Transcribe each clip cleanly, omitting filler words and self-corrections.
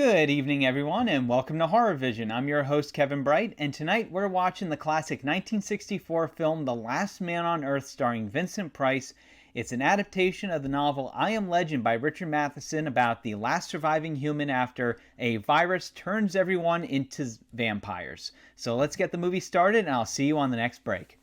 Good evening, everyone, and welcome to HorrorVision. I'm your host, Kevin Bright, and tonight we're watching the classic 1964 film The Last Man on Earth starring Vincent Price. It's an adaptation of the novel I Am Legend by Richard Matheson about the last surviving human after a virus turns everyone into vampires. So let's get the movie started, and I'll see you on the next break.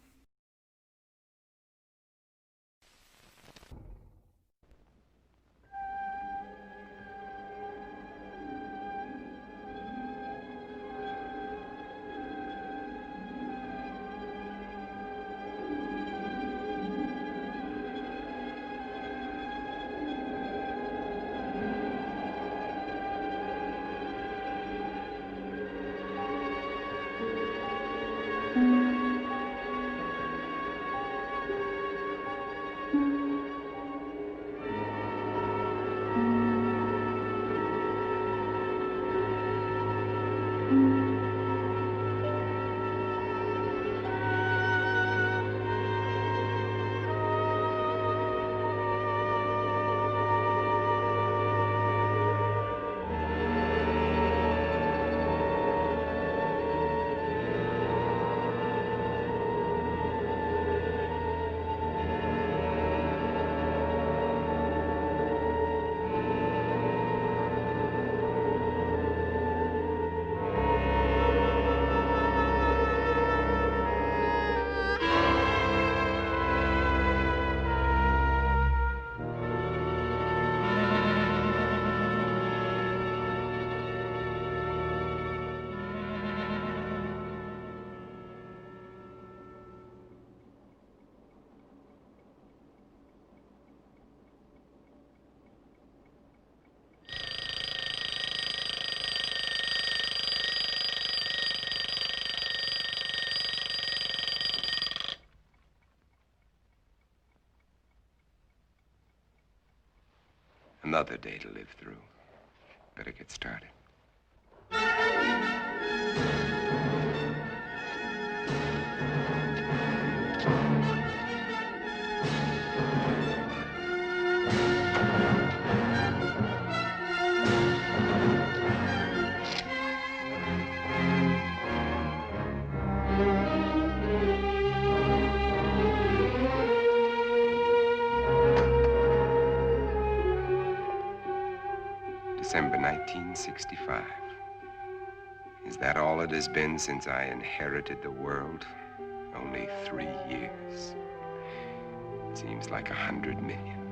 Another day to live through. Better get started. December 1965. Is that all it has been since I inherited the world? Only 3 years. Seems like 100 million.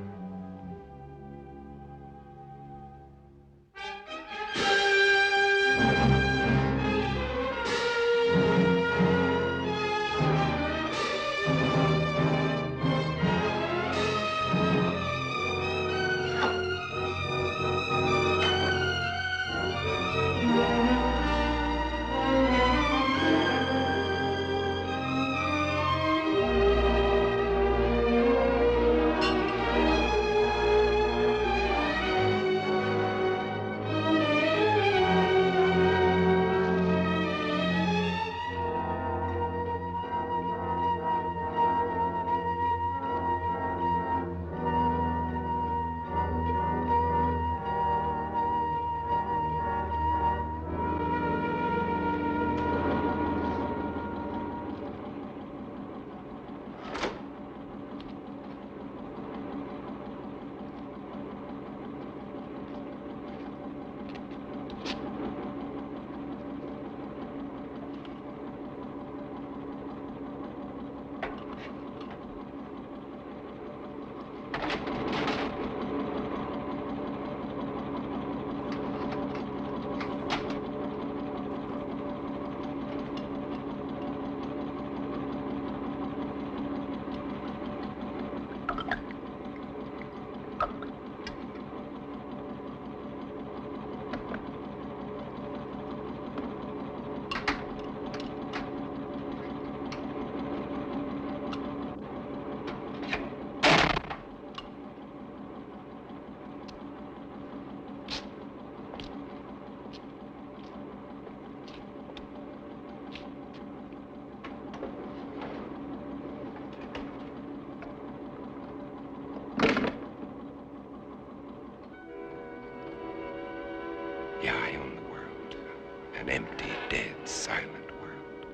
silent world.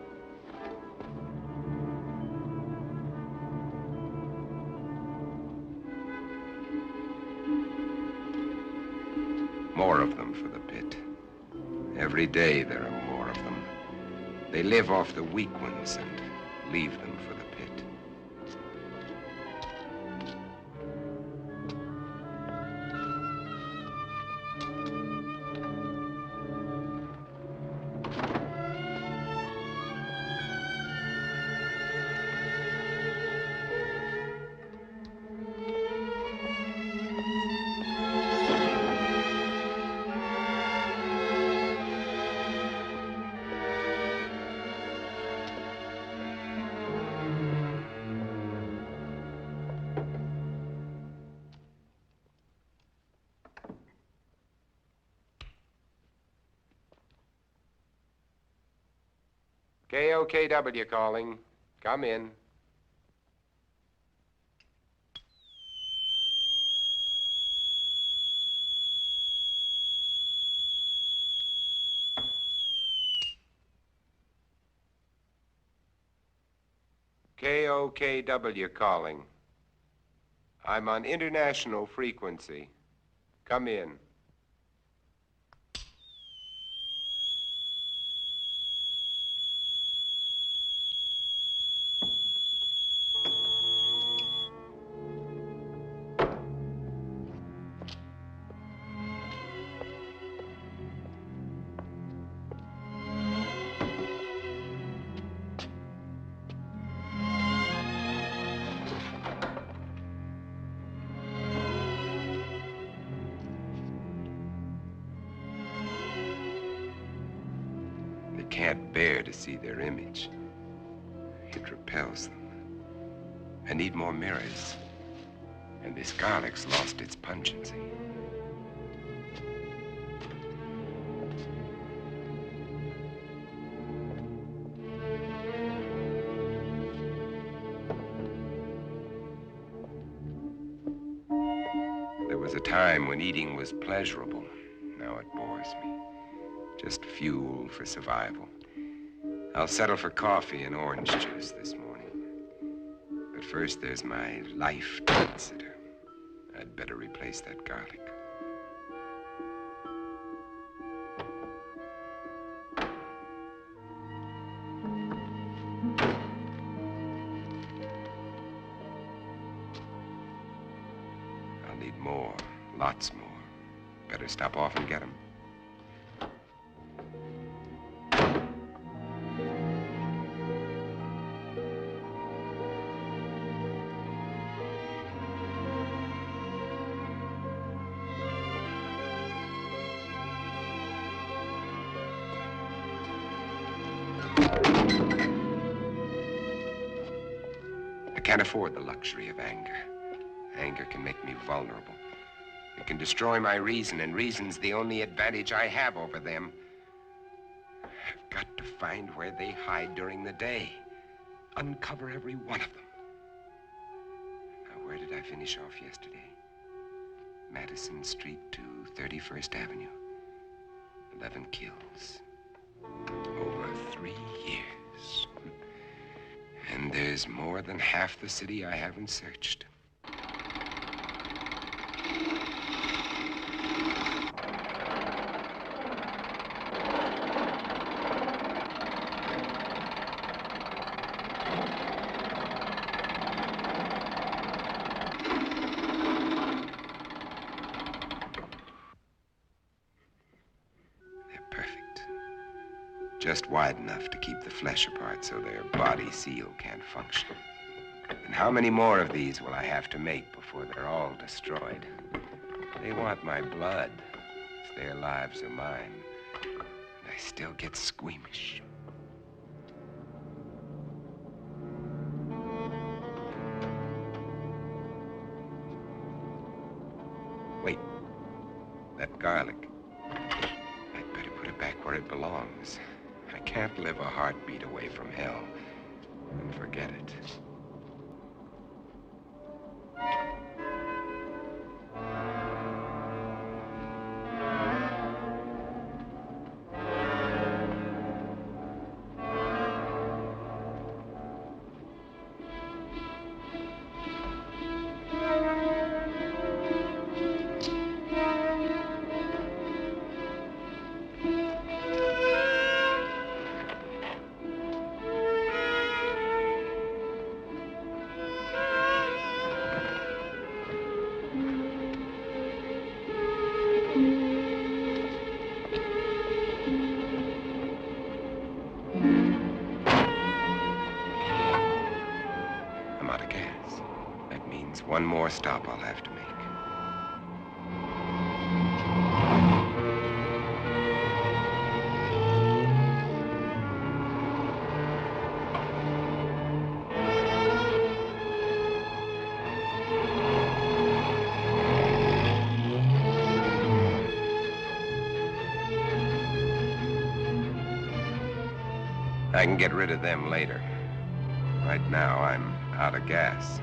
More of them for the pit. Every day there are more of them. They live off the weak ones and leave them for the pit. KOKW calling. Come in. KOKW calling. I'm on international frequency. Come in. They can't bear to see their image. It repels them. I need more mirrors. And this garlic's lost its pungency. There was a time when eating was pleasurable. Now it bores me. Just fuel for survival. I'll settle for coffee and orange juice this morning. But first, there's my life to consider. I'd better replace that garlic. I'll need more, lots more. Better stop off and get 'em. I can't afford the luxury of anger. Anger can make me vulnerable. It can destroy my reason, and reason's the only advantage I have over them. I've got to find where they hide during the day. Uncover every one of them. Now, where did I finish off yesterday? Madison Street to 31st Avenue. 11 kills. Over 3 years. And there's more than half the city I haven't searched. Just wide enough to keep the flesh apart so their body seal can't function. And how many more of these will I have to make before they're all destroyed? They want my blood. If their lives are mine. And I still get squeamish. Wait. That garlic. I'd better put it back where it belongs. I can't live a heartbeat away from hell and forget it. one more stop I'll have to make. I can get rid of them later. Right now, I'm out of gas.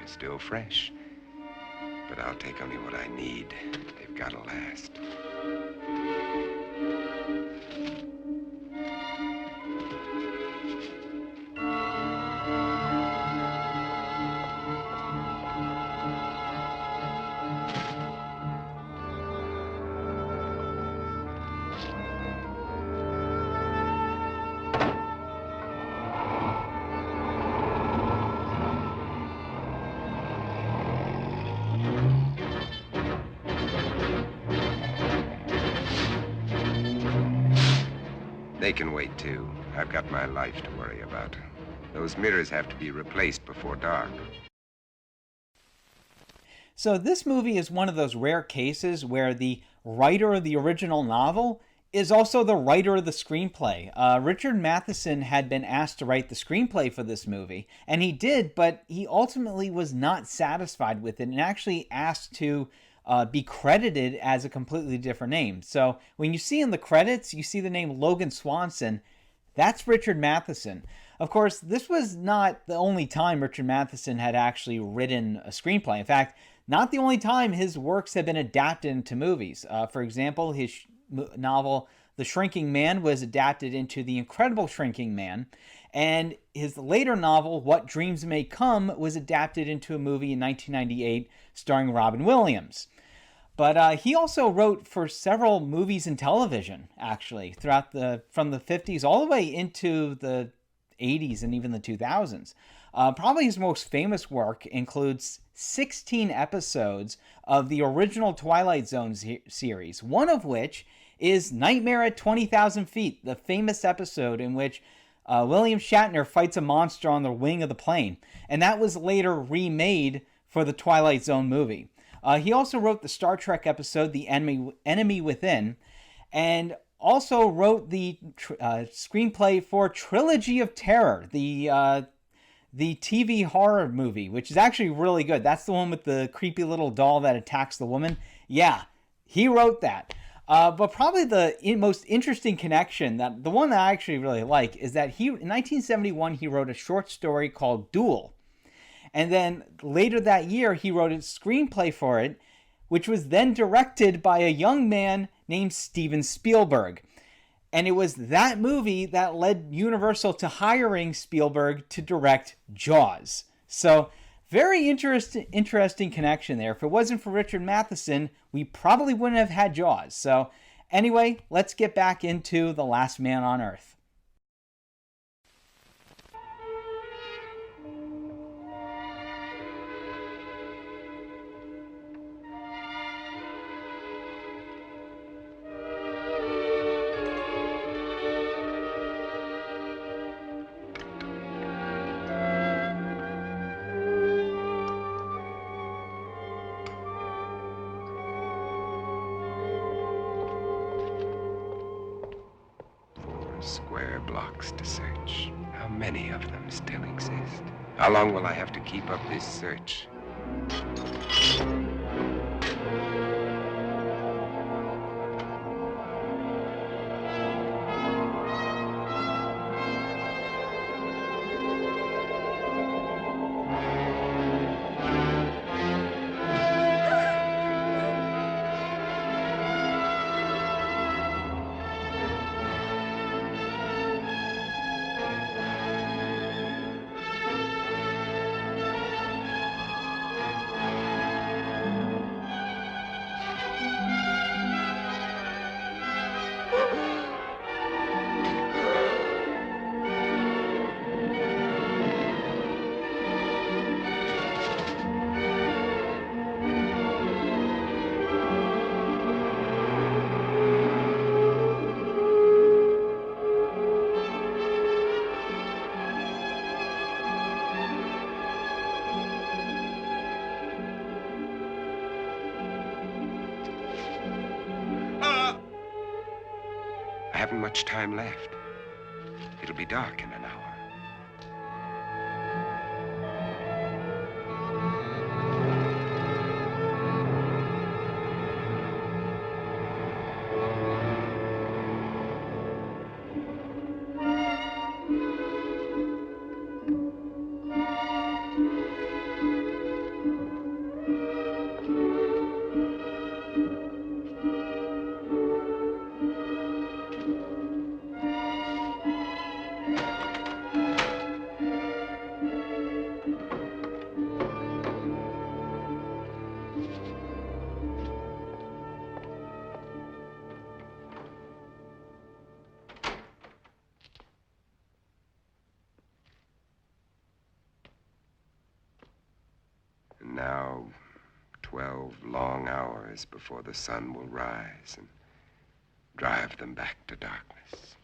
Still fresh. But I'll take only what I need. They've got to last. They can wait, too. I've got my life to worry about. Those mirrors have to be replaced before dark. So this movie is one of those rare cases where the writer of the original novel is also the writer of the screenplay. Richard Matheson had been asked to write the screenplay for this movie, and he did, but he ultimately was not satisfied with it and actually asked to be credited as a completely different name. So when you see in the credits, you see the name Logan Swanson. That's Richard Matheson. Of course, this was not the only time Richard Matheson had actually written a screenplay. In fact, not the only time his works have been adapted into movies. For example, his novel The Shrinking Man was adapted into The Incredible Shrinking Man, and his later novel What Dreams May Come was adapted into a movie in 1998 starring Robin Williams. But he also wrote for several movies and television, actually, from the 50s all the way into the 80s and even the 2000s. Probably his most famous work includes 16 episodes of the original Twilight Zone series, one of which is Nightmare at 20,000 Feet, the famous episode in which William Shatner fights a monster on the wing of the plane. And that was later remade for the Twilight Zone movie. He also wrote the Star Trek episode The Enemy Within, and also wrote the screenplay for Trilogy of Terror, the TV horror movie, which is actually really good. That's the one with the creepy little doll that attacks the woman. Yeah, he wrote that. But probably the most interesting connection, that the one that I actually really like, is that in 1971 he wrote a short story called Duel. And then later that year, he wrote a screenplay for it, which was then directed by a young man named Steven Spielberg. And it was that movie that led Universal to hiring Spielberg to direct Jaws. So, very interesting connection there. If it wasn't for Richard Matheson, we probably wouldn't have had Jaws. So, anyway, let's get back into The Last Man on Earth. Square blocks to search. How many of them still exist? How long will I have to keep up this search? I haven't much time left. It'll be dark in an hour. And now, 12 long hours before the sun will rise and drive them back to darkness.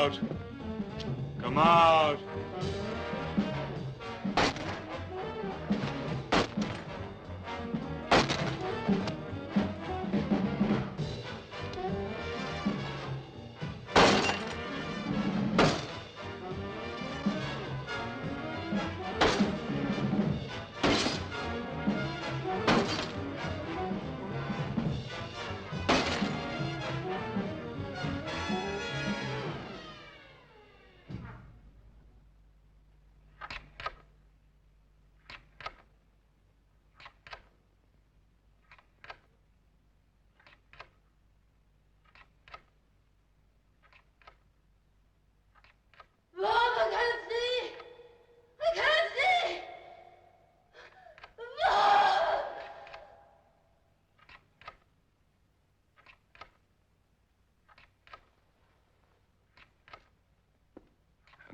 out. Come out.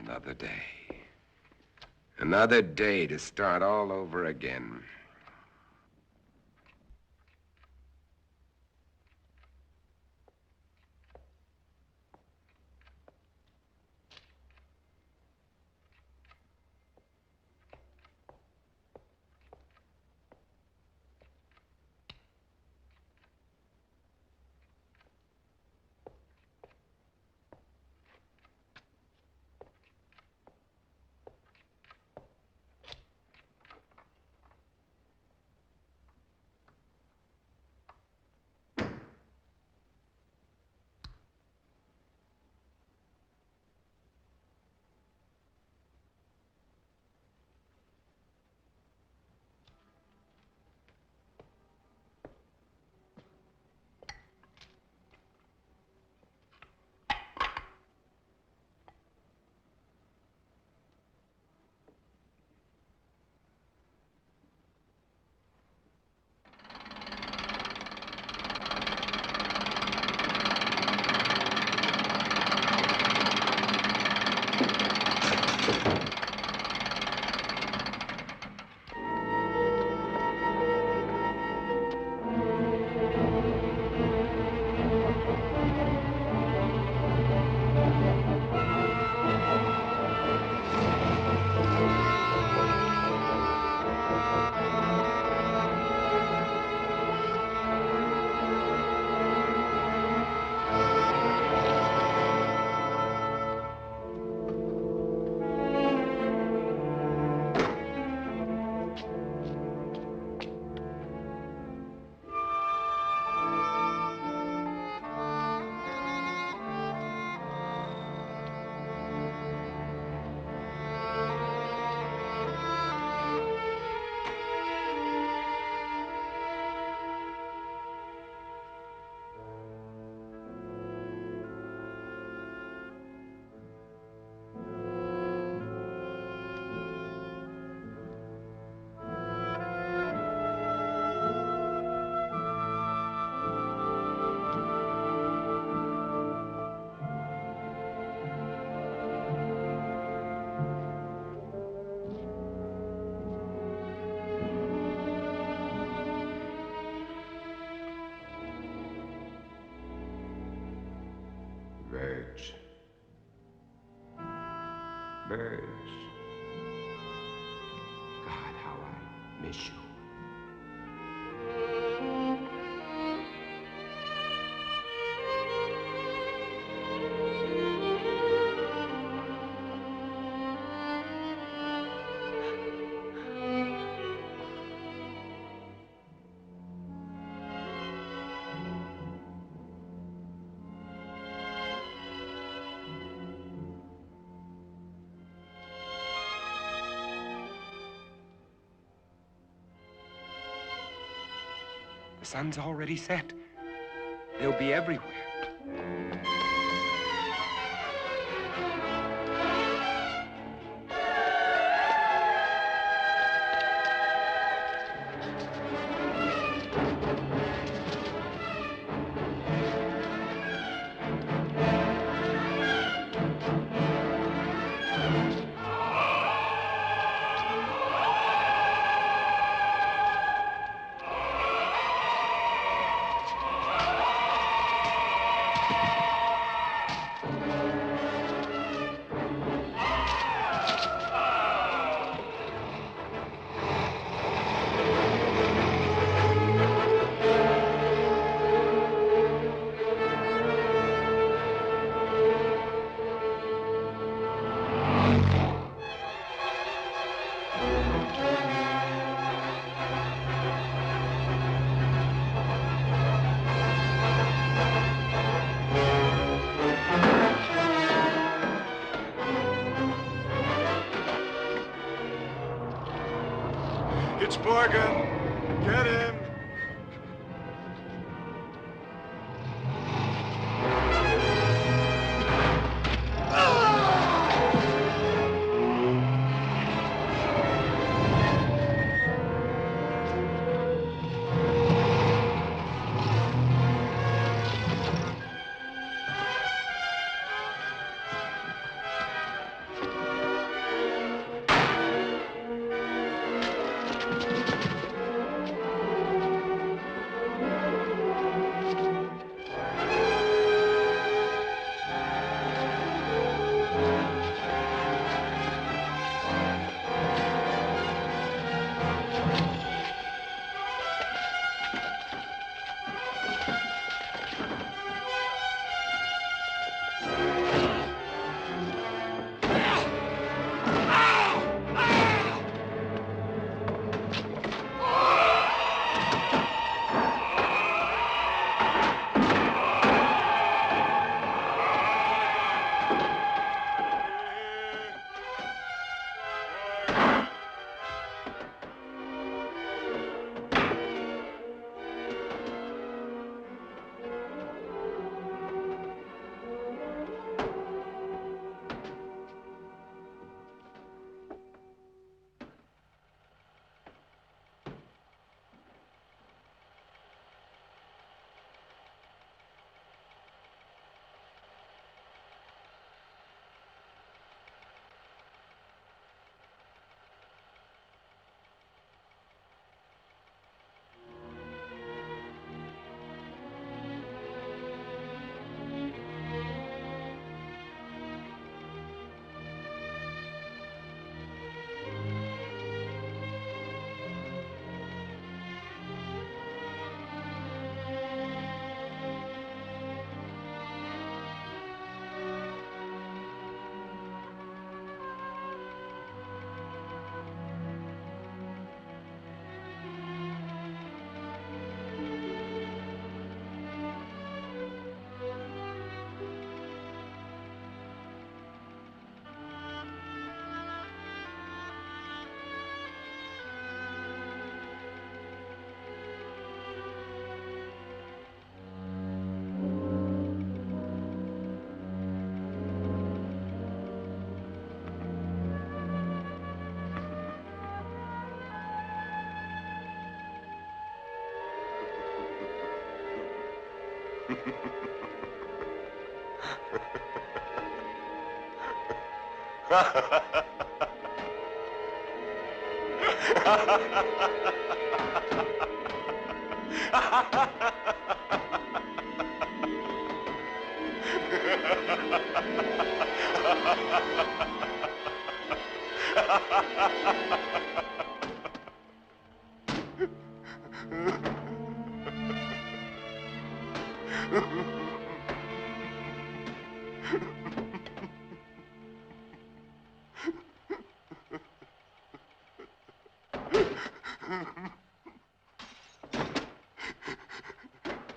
Another day. Another day to start all over again. Birds. Birds. God, how I miss you. The sun's already set. They'll be everywhere. It's Morgan. Get him.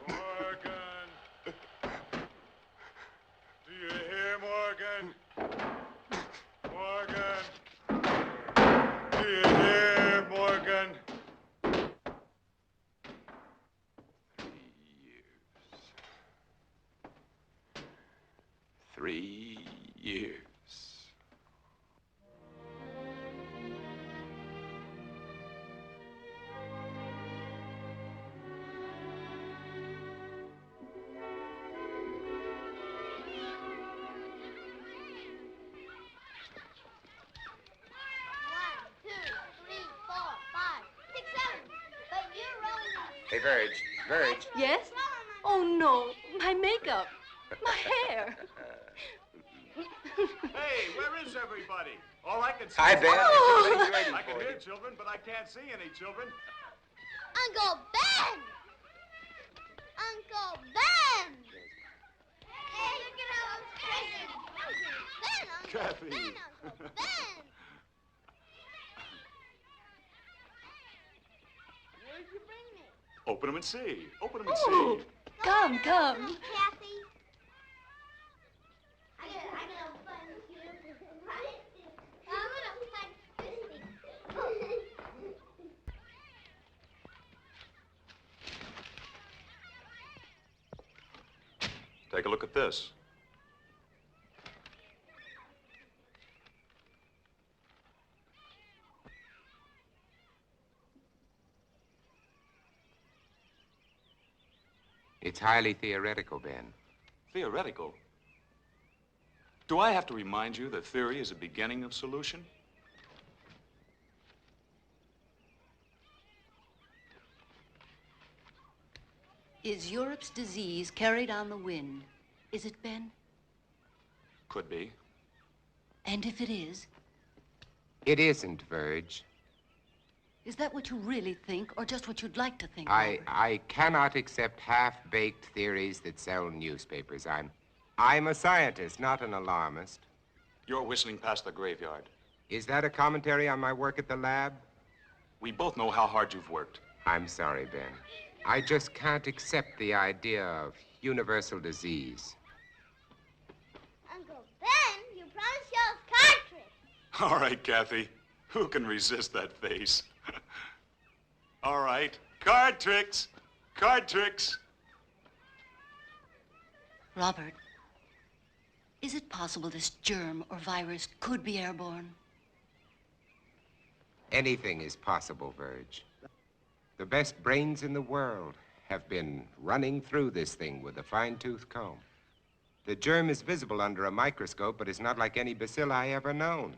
Morgan. Do you hear, Morgan? Morgan. Do you hear, Morgan? 3 years. Hey, Verge. Verge. Yes? Oh, no. My makeup. My hair. Hey, where is everybody? All I can see Hi, is... Ben. Oh. I can hear children, but I can't see any children. Uncle Ben! Uncle Ben! Hey, look at how it's crazy. Ben, Uncle Kathy. Ben, Uncle Ben! Where'd you bring me? Open them and see. Open them and Oh, see. come, come. Kathy. I'm gonna punch you. I'm gonna punch you. Take a look at this. It's highly theoretical, Ben. Theoretical? Do I have to remind you that theory is a beginning of solution? Is Europe's disease carried on the wind? Is it, Ben? Could be. And if it is, It isn't, Verge. is that what you really think, or just what you'd like to think? I Robert? cannot accept half-baked theories that sell newspapers. I'm a scientist, not an alarmist. You're whistling past the graveyard. Is that a commentary on my work at the lab? We both know how hard you've worked. I'm sorry, Ben. I just can't accept the idea of universal disease. Uncle Ben, you promised you us card tricks. All right, Kathy. Who can resist that face? All right. Card tricks. Card tricks. Robert, is it possible this germ or virus could be airborne? Anything is possible, Verge. The best brains in the world have been running through this thing with a fine-tooth comb. The germ is visible under a microscope, but it's not like any bacilli ever known.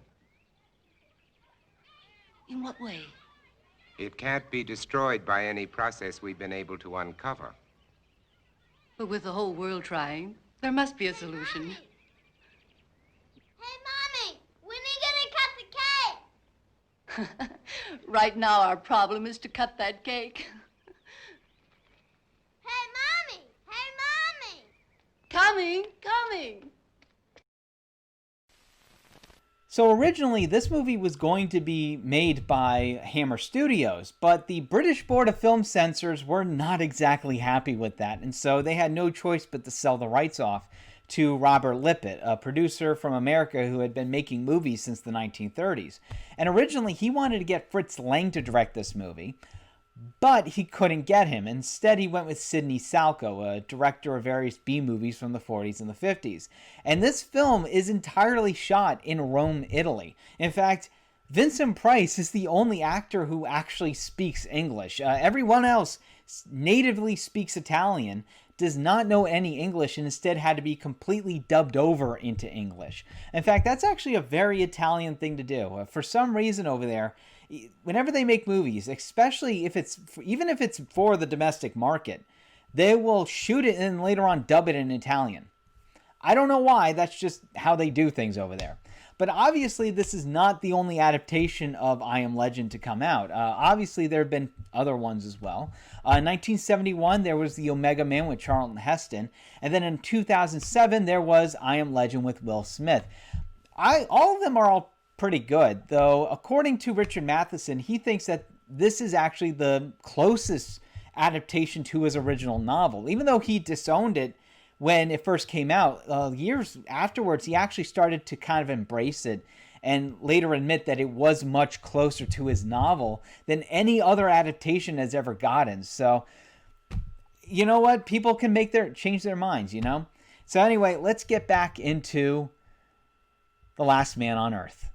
In what way? It can't be destroyed by any process we've been able to uncover. But with the whole world trying, there must be a solution. Hey, Mommy, when are you gonna cut the cake? Right now, our problem is to cut that cake. Hey, Mommy! Hey, Mommy! Coming. So originally, this movie was going to be made by Hammer Studios, but the British Board of Film Censors were not exactly happy with that, and so they had no choice but to sell the rights off to Robert Lippett, a producer from America who had been making movies since the 1930s. And originally, he wanted to get Fritz Lang to direct this movie, but he couldn't get him. Instead, he went with Sidney Salco, a director of various B-movies from the 40s and the 50s. And this film is entirely shot in Rome, Italy. In fact, Vincent Price is the only actor who actually speaks English. Everyone else natively speaks Italian, does not know any English, and instead had to be completely dubbed over into English. In fact, that's actually a very Italian thing to do. For some reason over there, whenever they make movies, especially even if it's for the domestic market, they will shoot it and later on dub it in Italian. I don't know why, that's just how they do things over there. But obviously, this is not the only adaptation of I Am Legend to come out. Obviously, there have been other ones as well. In 1971, there was The Omega Man with Charlton Heston. And then in 2007, there was I Am Legend with Will Smith. All of them are all pretty good, though according to Richard Matheson, he thinks that this is actually the closest adaptation to his original novel. Even though he disowned it when it first came out, years afterwards, he actually started to kind of embrace it and later admit that it was much closer to his novel than any other adaptation has ever gotten. So, you know what? People can change their minds, you know? So anyway, let's get back into The Last Man on Earth.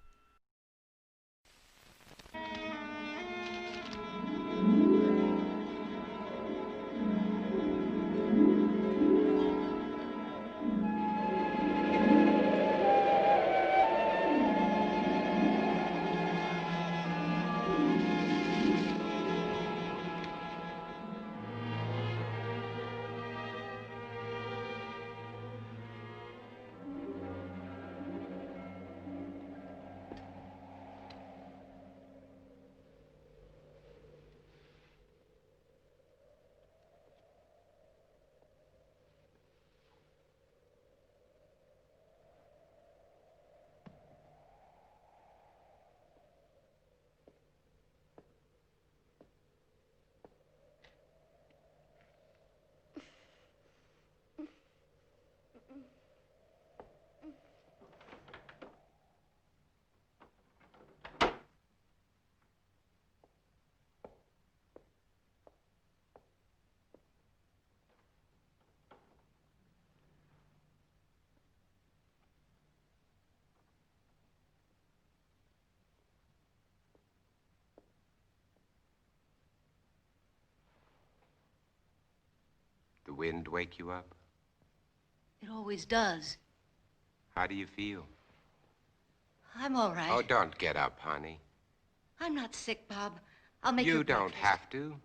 the wind wake you up? It always does. How do you feel? I'm all right. Oh, don't get up, honey. I'm not sick, Bob. I'll make You your don't breakfast. have to.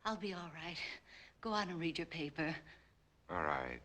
I'll be all right. Go on and read your paper. All right.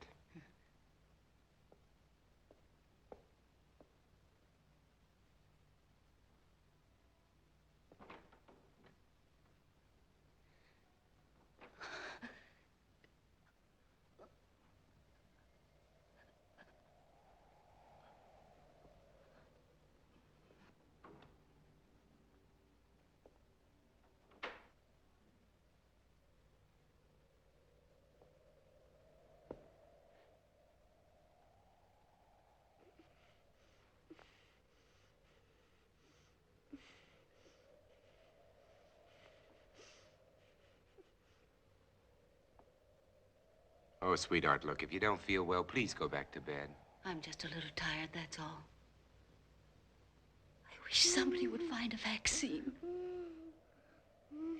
Oh, sweetheart, look, if you don't feel well, please go back to bed. I'm just a little tired, that's all. I wish somebody would find a vaccine.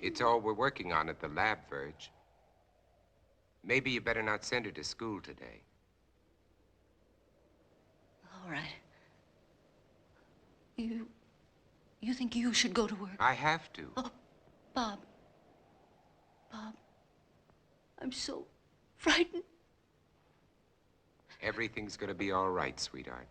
It's all we're working on at the lab, Verge. Maybe you better not send her to school today. All right. You think you should go to work? I have to. Oh, Bob. Bob. I'm so frightened. Everything's gonna be all right, sweetheart.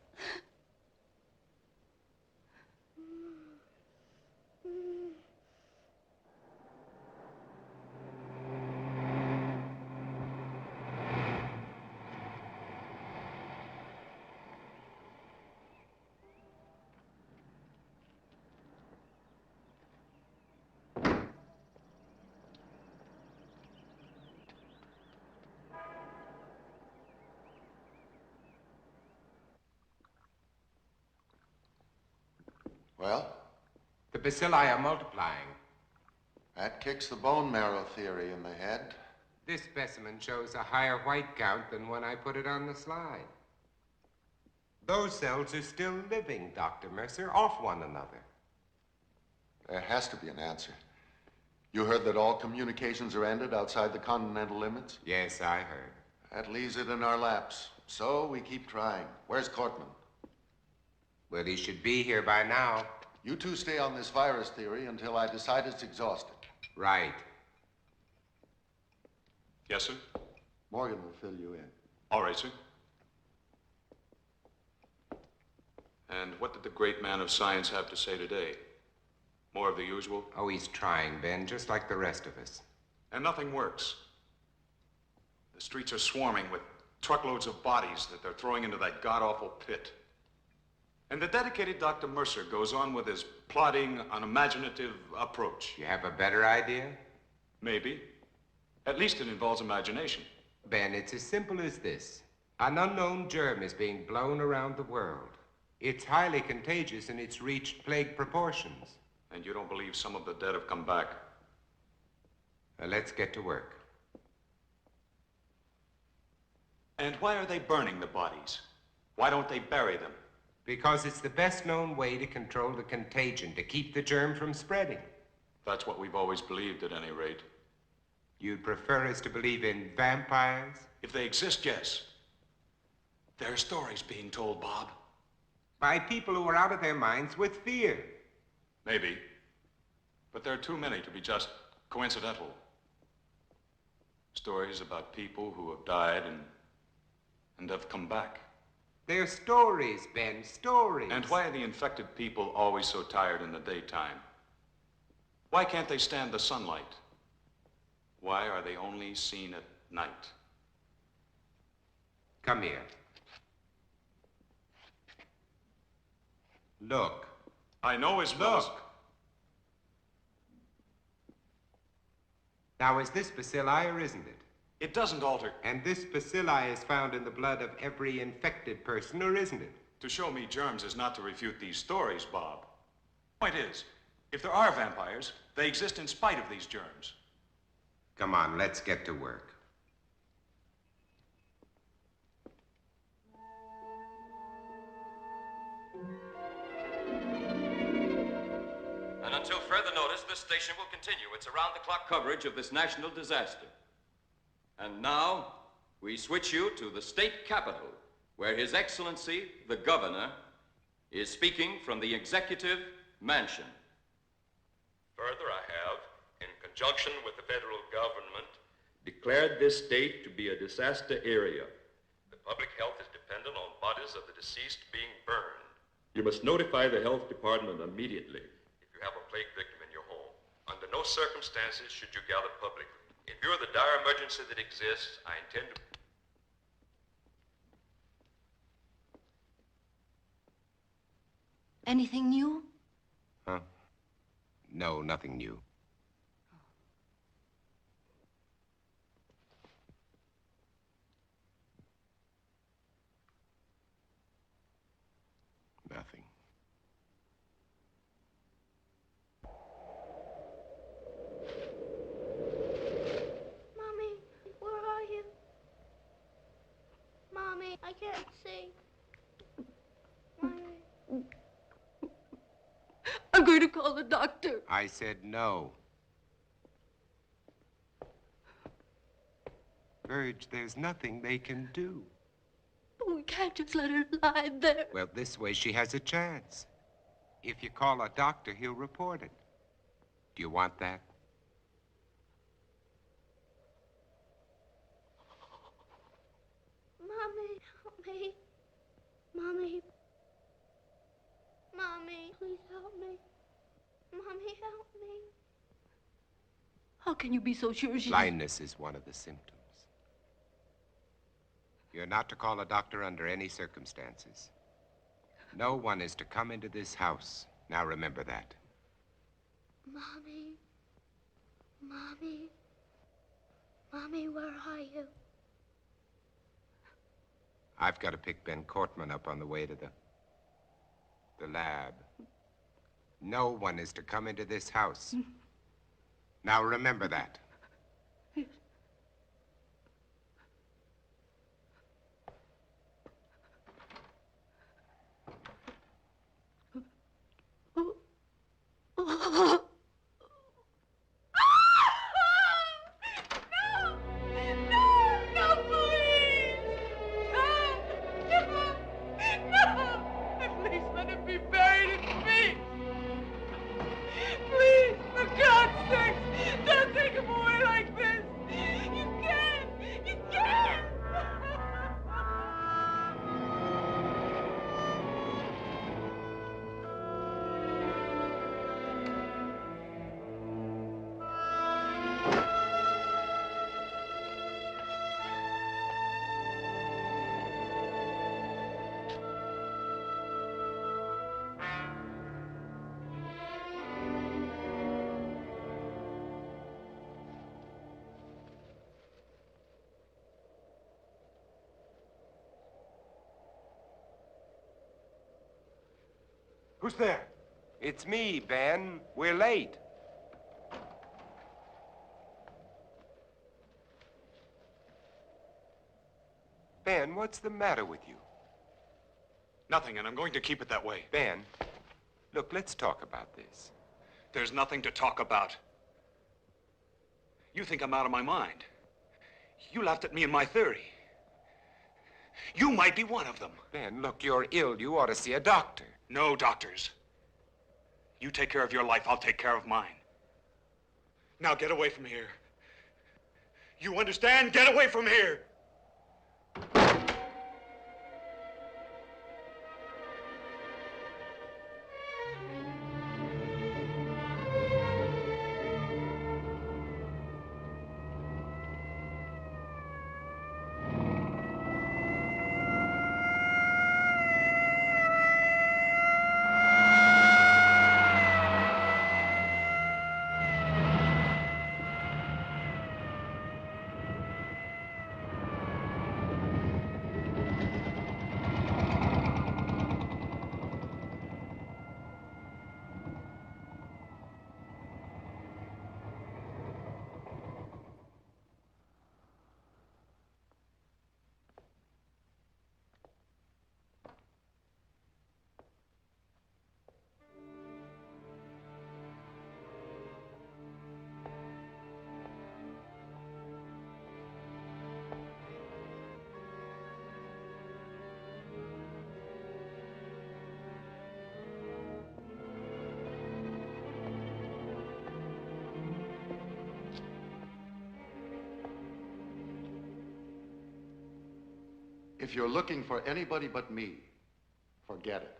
Well, The bacilli are multiplying. that kicks the bone marrow theory in the head. This specimen shows a higher white count than when I put it on the slide. Those cells are still living, Dr. Mercer, off one another. There has to be an answer. You heard that all communications are ended outside the continental limits? Yes, I heard. That leaves it in our laps. So we keep trying. Where's Cortman? Well, he should be here by now. You two stay on this virus theory until I decide it's exhausted. Right. Yes, sir? Morgan will fill you in. All right, sir. And what did the great man of science have to say today? More of the usual? Oh, he's trying, Ben, just like the rest of us. And nothing works. The streets are swarming with truckloads of bodies that they're throwing into that god-awful pit. And the dedicated Dr. Mercer goes on with his plodding, unimaginative approach. You have a better idea? Maybe. At least it involves imagination. Ben, it's as simple as this. An unknown germ is being blown around the world. It's highly contagious and it's reached plague proportions. And you don't believe some of the dead have come back? Now, let's get to work. And why are they burning the bodies? Why don't they bury them? Because it's the best known way to control the contagion, to keep the germ from spreading. That's what we've always believed, at any rate. You'd prefer us to believe in vampires? If they exist, yes. There are stories being told, Bob. By people who are out of their minds with fear. Maybe. But there are too many to be just coincidental. Stories about people who have died and have come back. They're stories, Ben, stories. And why are the infected people always so tired in the daytime? Why can't they stand the sunlight? Why are they only seen at night? Come here. Look. I know his nose. Look. Now, is this bacilli or isn't it? It doesn't alter. And this bacilli is found in the blood of every infected person, or isn't it? To show me germs is not to refute these stories, Bob. Point is, if there are vampires, they exist in spite of these germs. Come on, let's get to work. And until further notice, this station will continue its around-the-clock coverage of this national disaster. And now, we switch you to the state capitol, where His Excellency, the Governor, is speaking from the Executive Mansion. Further, I have, in conjunction with the federal government, declared this state to be a disaster area. The public health is dependent on bodies of the deceased being burned. You must notify the health department immediately if you have a plague victim in your home. Under no circumstances should you gather publicly. In view of the dire emergency that exists, I intend to... Anything new? Huh? No, nothing new. Nothing. Mommy, where are you? Mommy, I can't see. Mommy. I'm going to call the doctor. I said no. Verge, there's nothing they can do. But we can't just let her lie there. Well, this way she has a chance. If you call a doctor, he'll report it. Do you want that? Mommy, help me. Mommy. Mommy, please help me. Mommy, help me. How can you be so sure she's... Blindness is one of the symptoms. You're not to call a doctor under any circumstances. No one is to come into this house. Now remember that. Mommy. Mommy. Mommy, where are you? I've got to pick Ben Cortman up on the way to the lab. No one is to come into this house. Now remember that. Who's there? It's me, Ben. We're late. Ben, what's the matter with you? Nothing, and I'm going to keep it that way. Ben, look, let's talk about this. There's nothing to talk about. You think I'm out of my mind. You laughed at me and my theory. You might be one of them. Ben, look, you're ill. You ought to see a doctor. No doctors. You take care of your life, I'll take care of mine. Now get away from here. You understand? Get away from here! If you're looking for anybody but me, forget it.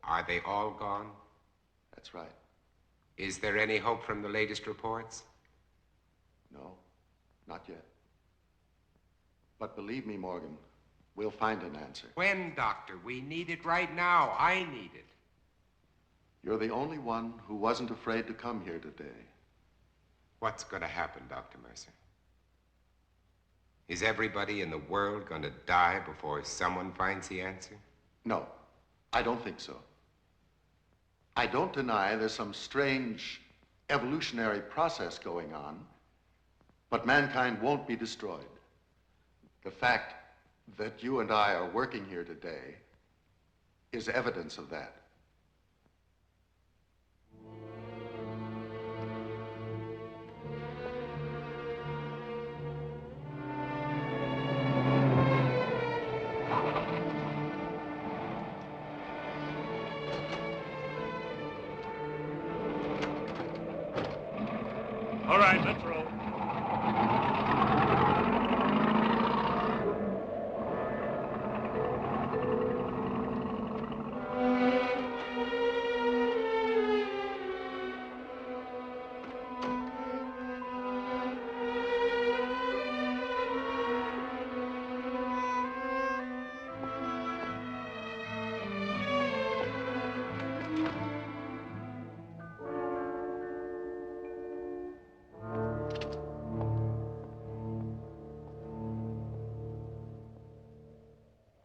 Are they all gone? That's right. Is there any hope from the latest reports? No, not yet. But believe me, Morgan, we'll find an answer. When, Doctor? We need it right now. I need it. You're the only one who wasn't afraid to come here today. What's going to happen, Dr. Mercer? Is everybody in the world going to die before someone finds the answer? No, I don't think so. I don't deny there's some strange evolutionary process going on, but mankind won't be destroyed. The fact that you and I are working here today is evidence of that. All right, let's roll.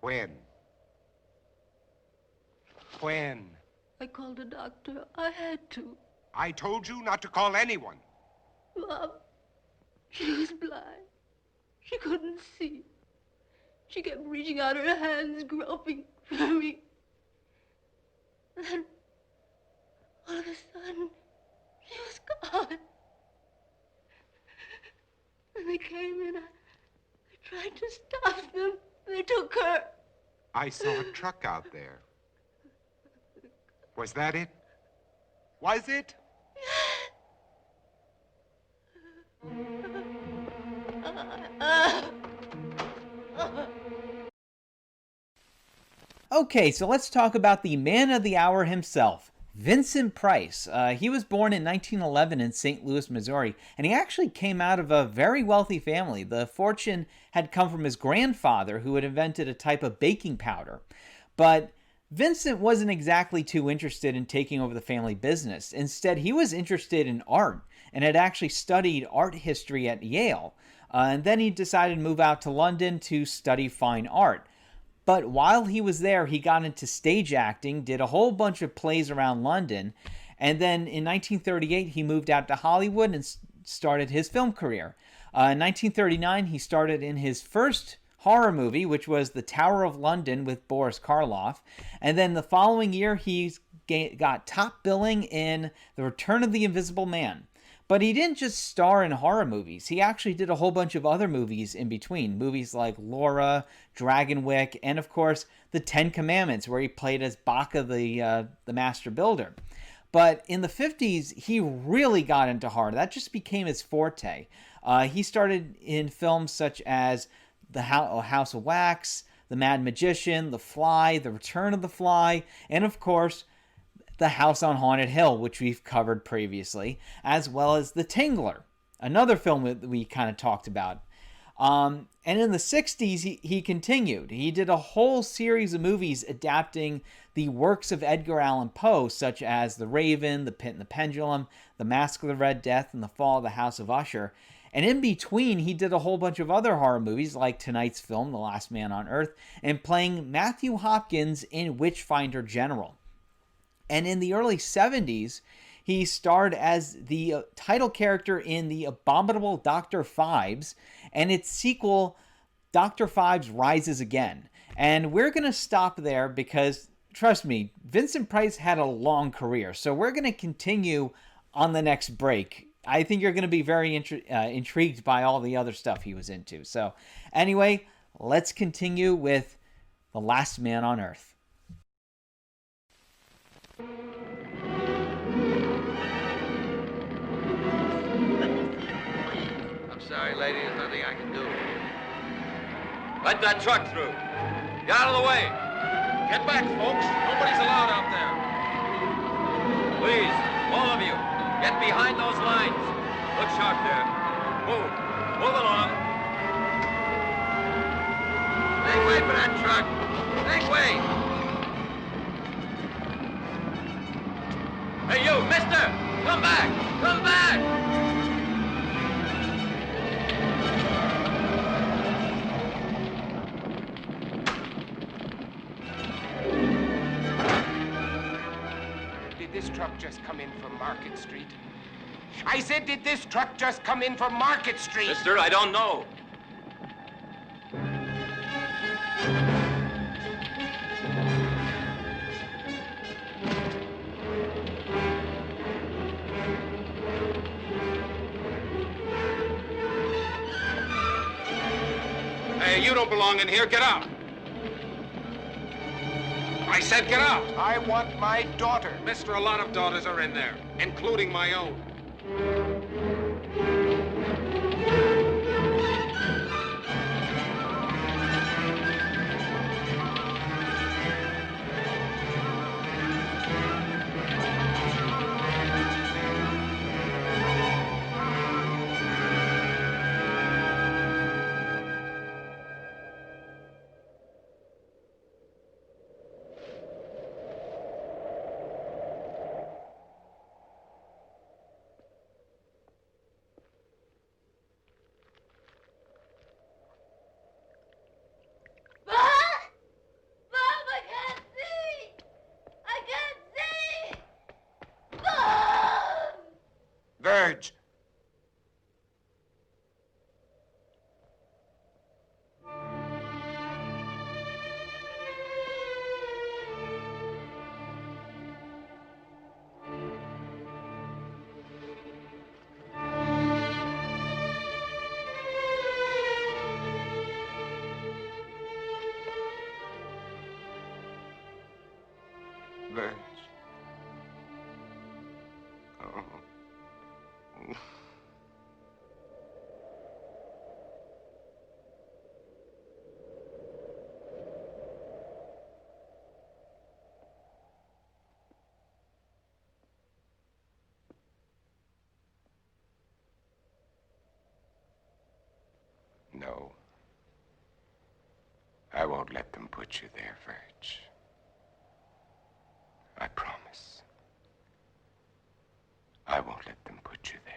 When? When? I called a doctor. I had to. I told you not to call anyone. Mom, she was blind. She couldn't see. She kept reaching out her hands, groping for me. And then, all of a sudden, she was gone. When they came in, I tried to stop them. They took her. I saw a truck out there. Was that it? Was it? Okay, so let's talk about the man of the hour himself, Vincent Price. He was born in 1911 in St. Louis, Missouri, and he actually came out of a very wealthy family. The fortune had come from his grandfather, who had invented a type of baking powder. But Vincent wasn't exactly too interested in taking over the family business. Instead, he was interested in art and had actually studied art history at Yale. And then he decided to move out to London to study fine art. But while he was there, he got into stage acting, did a whole bunch of plays around London, and then in 1938, he moved out to Hollywood and started his film career. In 1939, he started in his first horror movie, which was The Tower of London with Boris Karloff, and then the following year, he got top billing in The Return of the Invisible Man. But he didn't just star in horror movies. He actually did a whole bunch of other movies in between. Movies like Laura, Dragonwyck, and of course, The Ten Commandments, where he played as Baka, the Master Builder. But in the 50s, he really got into horror. That just became his forte. He started in films such as The House of Wax, The Mad Magician, The Fly, The Return of the Fly, and of course, The House on Haunted Hill, which we've covered previously, as well as The Tingler, another film that we kind of talked about. And in the 60s, he continued. He did a whole series of movies adapting the works of Edgar Allan Poe, such as The Raven, The Pit and the Pendulum, The Mask of the Red Death, and The Fall of the House of Usher. And in between, he did a whole bunch of other horror movies like tonight's film, The Last Man on Earth, and playing Matthew Hopkins in Witchfinder General. And in the early 70s, he starred as the title character in The Abominable Dr. Phibes and its sequel, Dr. Phibes Rises Again. And we're going to stop there because, trust me, Vincent Price had a long career. So we're going to continue on the next break. I think you're going to be very intrigued by all the other stuff he was into. So anyway, let's continue with The Last Man on Earth. sorry, lady. There's nothing I can do. Let that truck through. Get out of the way. Get back, folks. Nobody's allowed out there. Please, all of you, get behind those lines. Look sharp there. Move. Move along. Make way for that truck. Make way. Hey, you, mister! Come back! Come back! Did this truck just come in from Market Street? I said, did this truck just come in from Market Street? Mister, I don't know. Hey, you don't belong in here. Get out. I said get out. I want my daughter. Mister, a lot of daughters are in there, including my own. Verge. Verge. Oh. No. I won't let them put you there, Verge. I promise. I won't let them put you there.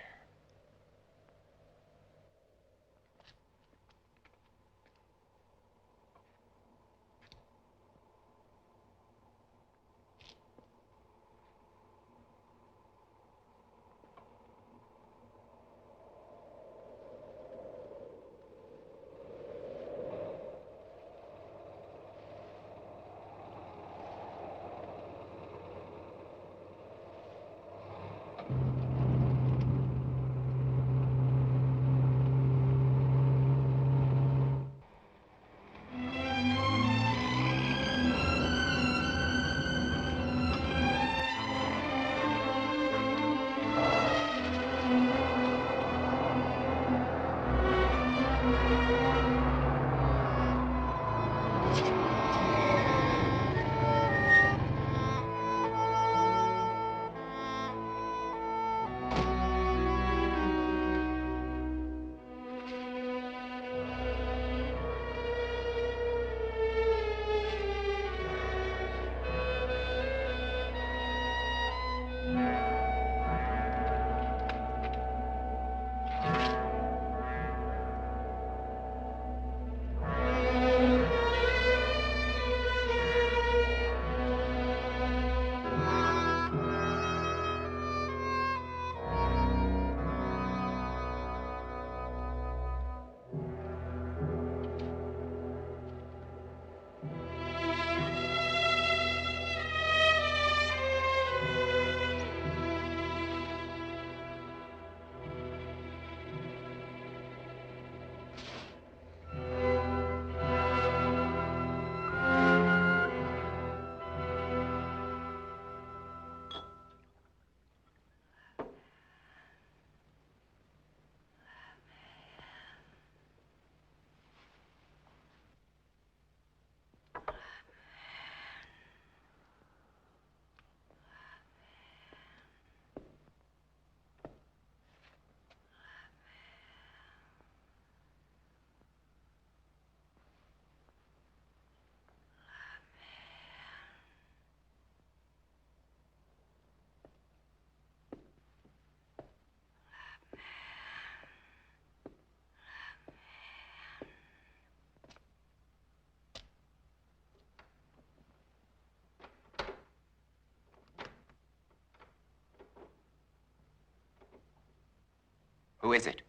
Who is it?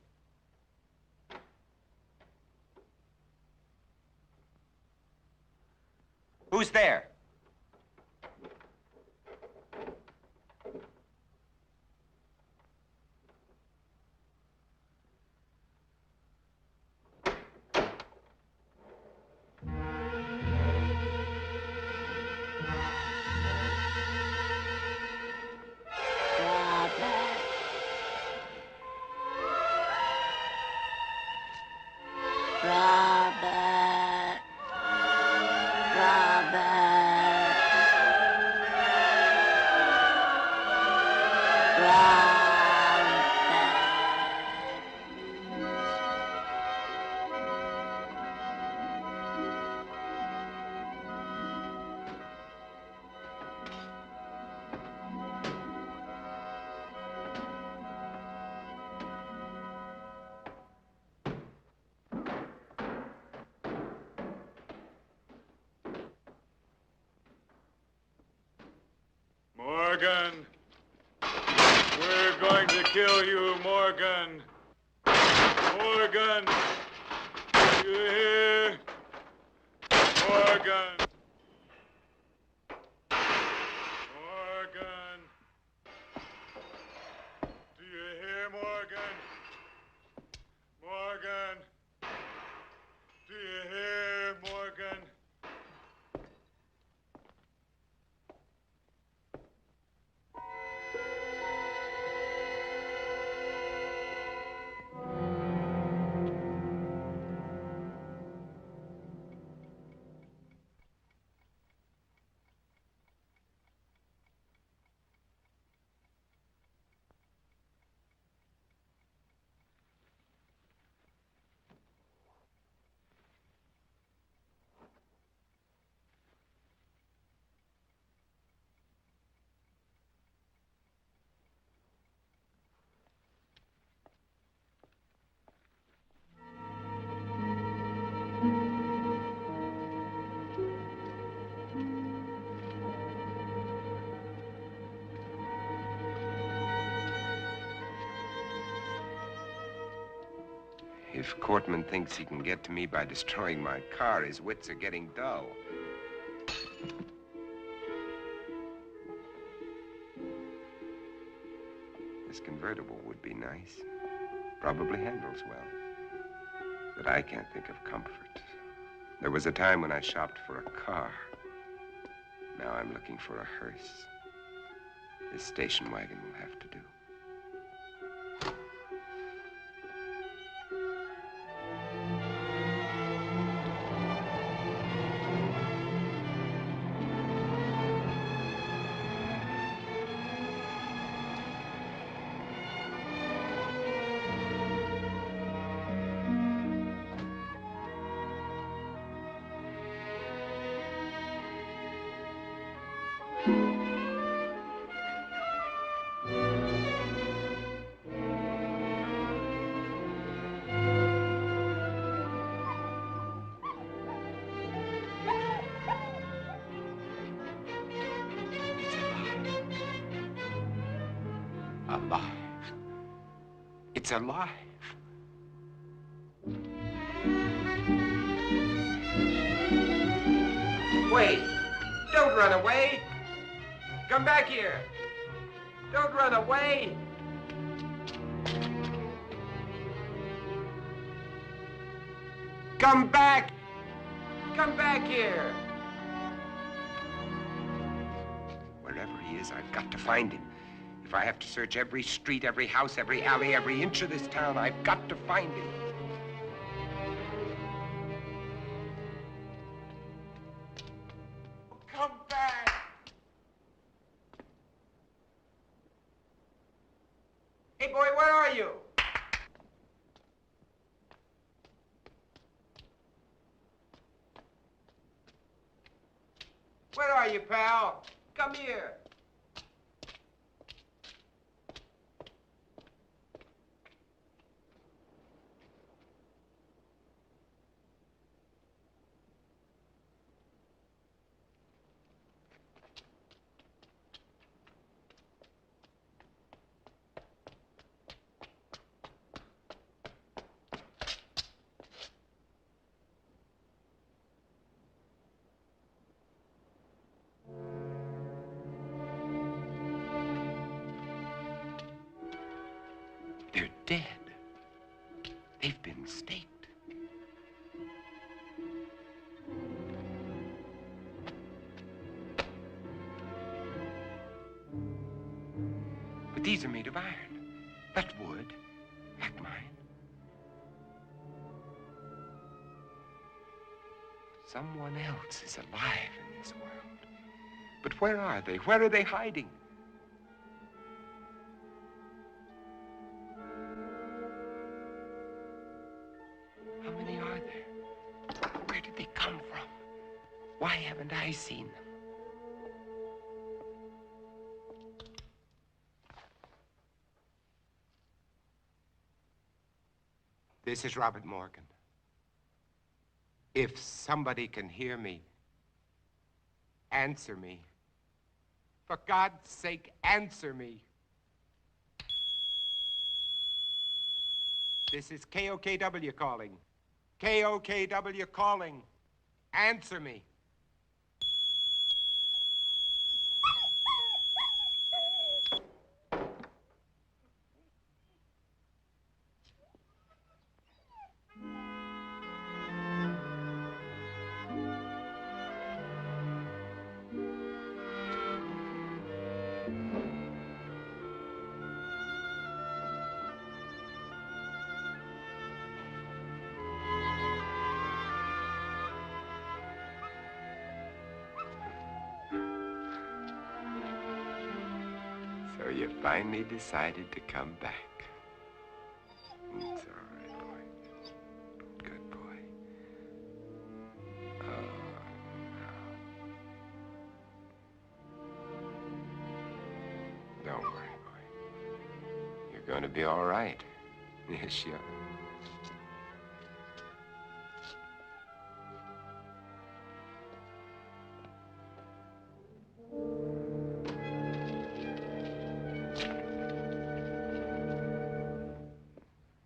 Who's there? Robert. Robert. Morgan! We're going to kill you, Morgan! Morgan! You hear? Morgan! Morgan! Do you hear, Morgan? Morgan! Do you hear, Morgan? If Cortman thinks he can get to me by destroying my car, his wits are getting dull. This convertible would be nice. Probably handles well. But I can't think of comfort. There was a time when I shopped for a car. Now I'm looking for a hearse. This station wagon will have to do. Alive. It's alive. Wait! Don't run away! Come back here! Don't run away! Come back! Come back here! Wherever he is, I've got to find him. If I have to search every street, every house, every alley, every inch of this town, I've got to find him. Come back! Hey, boy, where are you? Where are you, pal? Come here. dead. They've been staked. But these are made of iron, not wood, like mine. Someone else is alive in this world. But where are they? Where are they hiding? How many are there? Where did they come from? Why haven't I seen them? This is Robert Morgan. If somebody can hear me, answer me. For God's sake, answer me. This is KOKW calling. KOKW calling. Answer me. So you finally decided to come back. It's all right, boy. Good boy. Don't worry, boy. You're going to be all right. Yes, you are.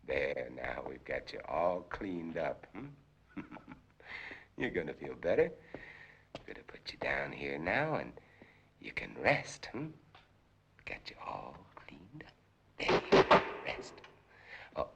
There, now we've got you all cleaned up. You're gonna feel better. I'm gonna put you down here now and you can rest. Got you all cleaned up. There you go. Rest. Oh.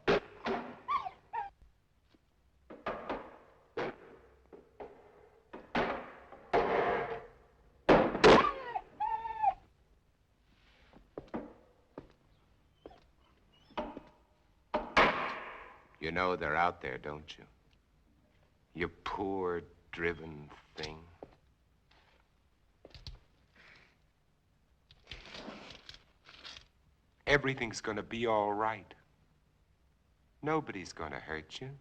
You know they're out there, don't you? You poor, driven thing. Everything's gonna be all right. Nobody's gonna hurt you.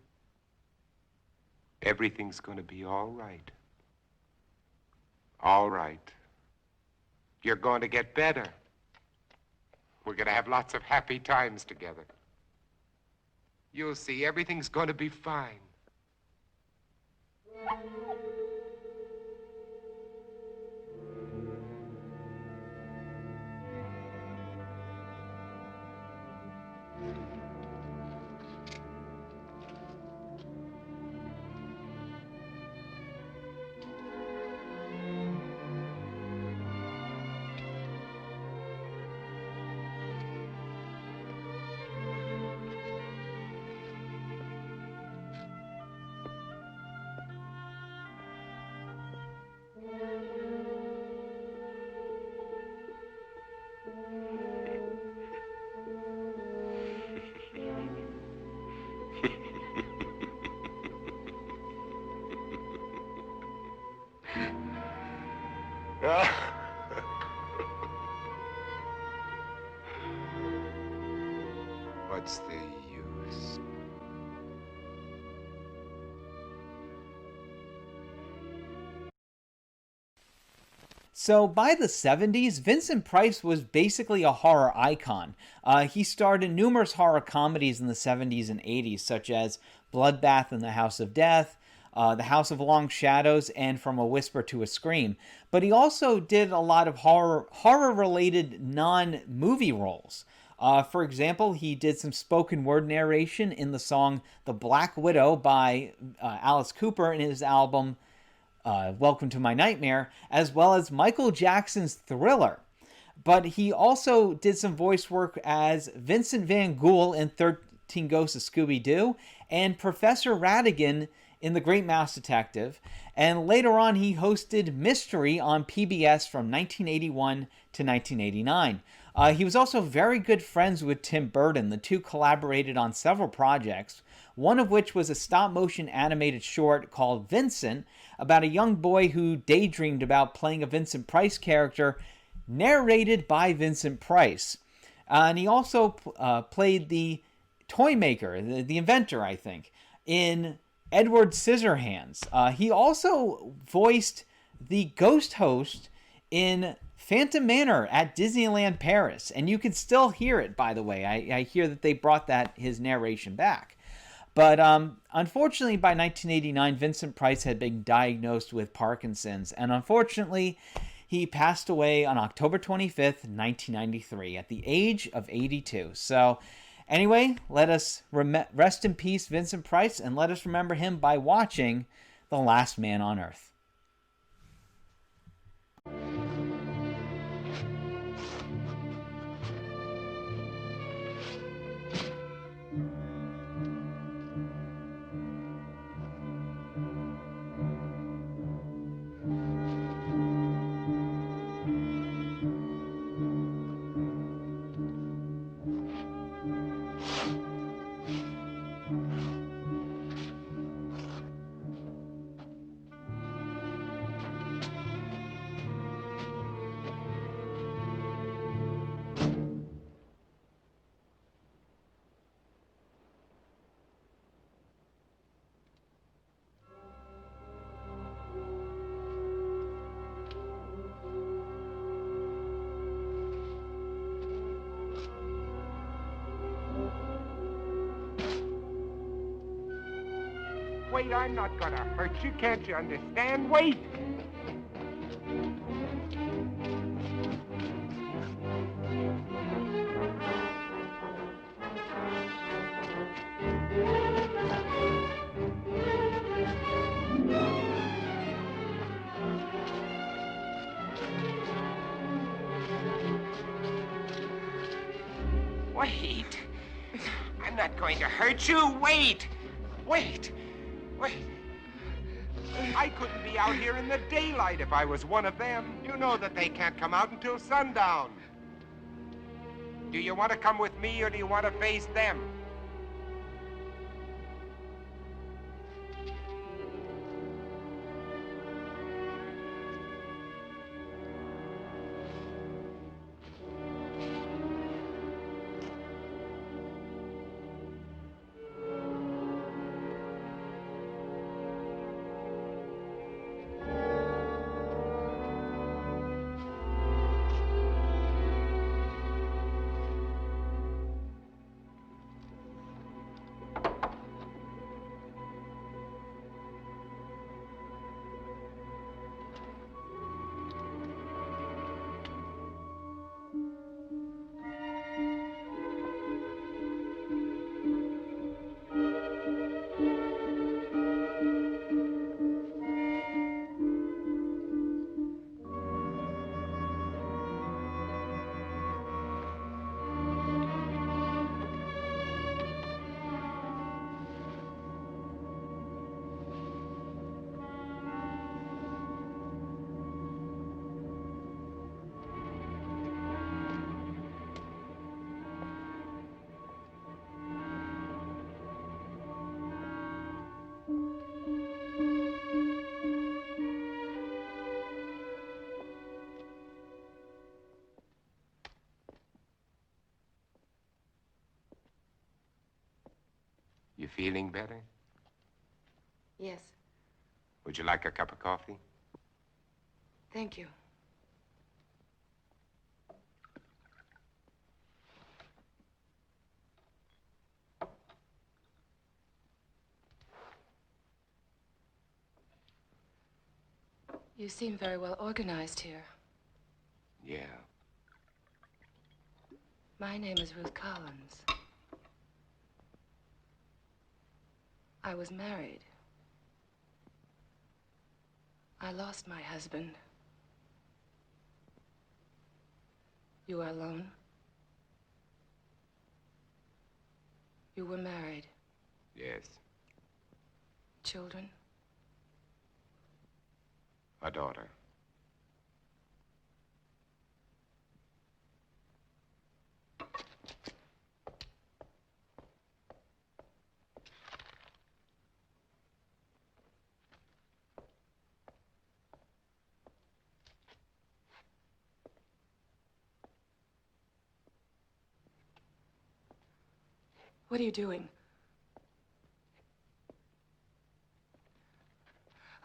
Everything's gonna be all right. All right. You're going to get better. We're gonna have lots of happy times together. You'll see, everything's going to be fine. What's the use? So by the 70s, Vincent Price was basically a horror icon. He starred in numerous horror comedies in the 70s and 80s, such as Bloodbath and the House of Death, The House of Long Shadows, and From a Whisper to a Scream. But he also did a lot of horror-related non-movie roles. For example, he did some spoken word narration in the song The Black Widow by Alice Cooper in his album Welcome to My Nightmare, as well as Michael Jackson's Thriller. But he also did some voice work as Vincent Van Ghoul in 13 Ghosts of Scooby-Doo and Professor Ratigan in The Great Mouse Detective. And later on, he hosted Mystery on PBS from 1981 to 1989. He was also very good friends with Tim Burton. The two collaborated on several projects, one of which was a stop-motion animated short called Vincent, about a young boy who daydreamed about playing a Vincent Price character narrated by Vincent Price. And he also played the toy maker, the inventor, I think, in Edward Scissorhands. He also voiced the ghost host in Phantom Manor at Disneyland Paris. And you can still hear it, by the way. I hear that they brought his narration back. But unfortunately, by 1989, Vincent Price had been diagnosed with Parkinson's. And unfortunately, he passed away on October 25th, 1993, at the age of 82. So anyway, let us rest in peace, Vincent Price, and let us remember him by watching The Last Man on Earth. Wait, I'm not gonna hurt you. Can't you understand? Wait! Wait! I'm not going to hurt you. Wait! Wait! Wait! I couldn't be out here in the daylight if I was one of them. You know that they can't come out until sundown. Do you want to come with me or do you want to face them? You feeling better? Yes, Would you like a cup of coffee? thank you. You seem very well organized here. Yeah. My name is Ruth Collins. I was married. I lost my husband. You are alone? You were married? Yes. Children? A daughter. What are you doing?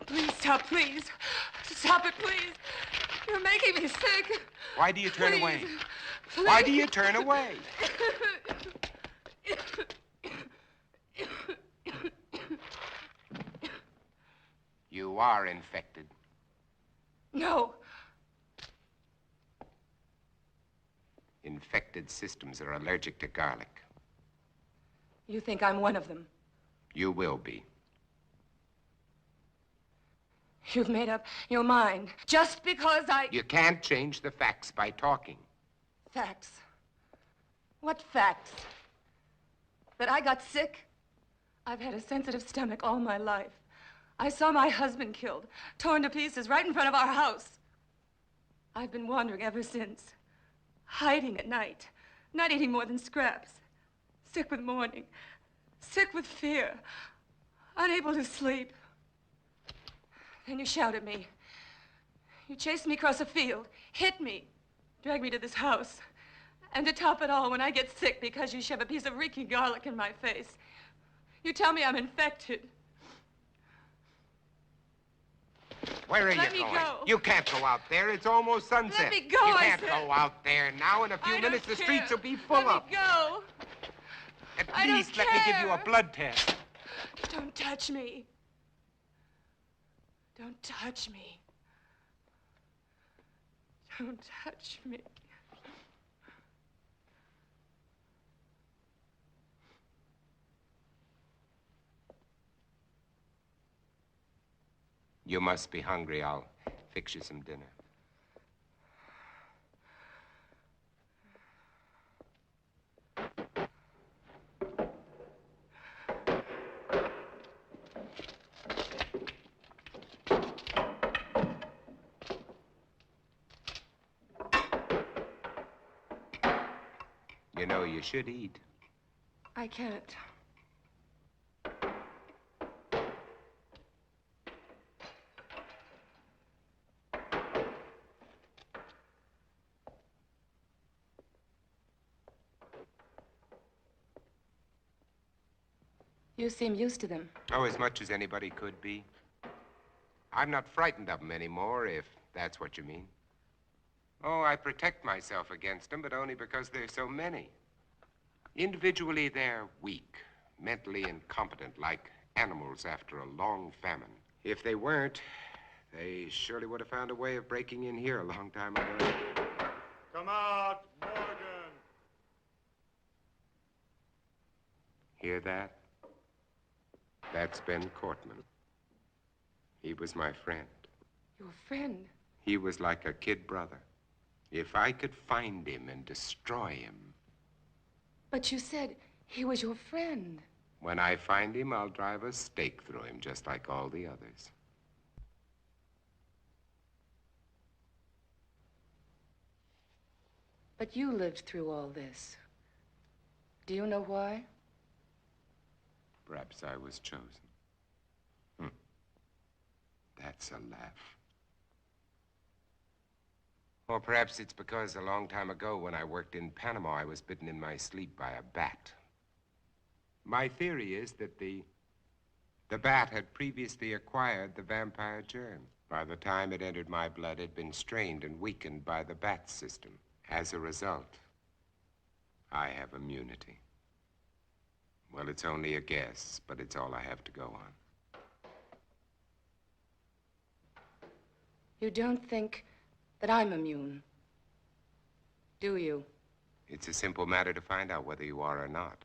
Please stop, please. Stop it, please. You're making me sick. Why do you turn Please. away? Please. Why do you turn away? You are infected. No. Infected systems are allergic to garlic. You think I'm one of them? You will be. You've made up your mind just because You can't change the facts by talking. Facts? What facts? That I got sick? I've had a sensitive stomach all my life. I saw my husband killed, torn to pieces right in front of our house. I've been wandering ever since, hiding at night, not eating more than scraps, sick with mourning, sick with fear, unable to sleep. Then you shout at me. You chased me across a field, hit me, dragged me to this house. And to top it all, when I get sick because you shove a piece of reeking garlic in my face, you tell me I'm infected. Where are Let you me going? go. You can't go out there. It's almost sunset. Let me go, You I can't said. go out there now. In a few I minutes, don't the care. streets will be full Let of. me go. At I don't least let me give you a care. blood test. Don't touch me. Don't touch me. Don't touch me. You must be hungry. I'll fix you some dinner. You know, you should eat. I can't. You seem used to them. Oh, as much as anybody could be. I'm not frightened of them anymore, if that's what you mean. Oh, I protect myself against them, but only because there's so many. Individually, they're weak, mentally incompetent, like animals after a long famine. If they weren't, they surely would have found a way of breaking in here a long time ago. Come out, Morgan. Hear that? That's Ben Cortman. He was my friend. Your friend? He was like a kid brother. If I could find him and destroy him. But you said he was your friend. When I find him, I'll drive a stake through him, just like all the others. But you lived through all this. Do you know why? Perhaps I was chosen. That's a laugh. Or perhaps it's because a long time ago when I worked in Panama, I was bitten in my sleep by a bat. My theory is that the bat had previously acquired the vampire germ. By the time it entered my blood, it had been strained and weakened by the bat system. As a result, I have immunity. Well, it's only a guess, but it's all I have to go on. You don't think that I'm immune, do you? It's a simple matter to find out whether you are or not.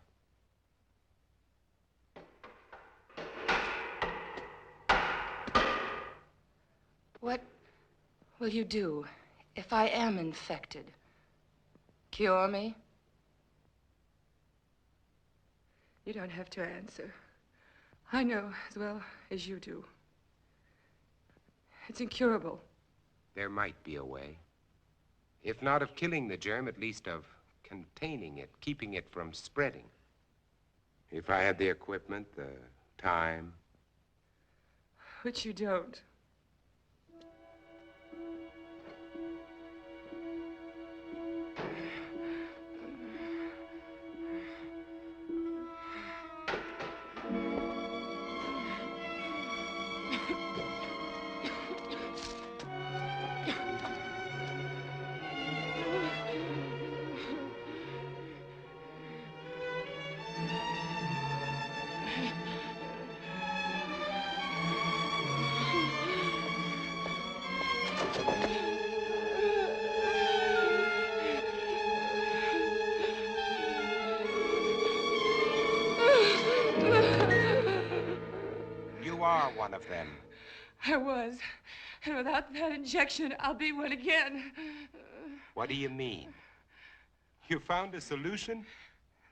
What will you do if I am infected? Cure me? You don't have to answer. I know as well as you do. It's incurable. There might be a way. If not of killing the germ, at least of containing it, keeping it from spreading. If I had the equipment, the time. Which you don't. You are one of them. I was. And without that injection, I'll be one again. What do you mean? You found a solution?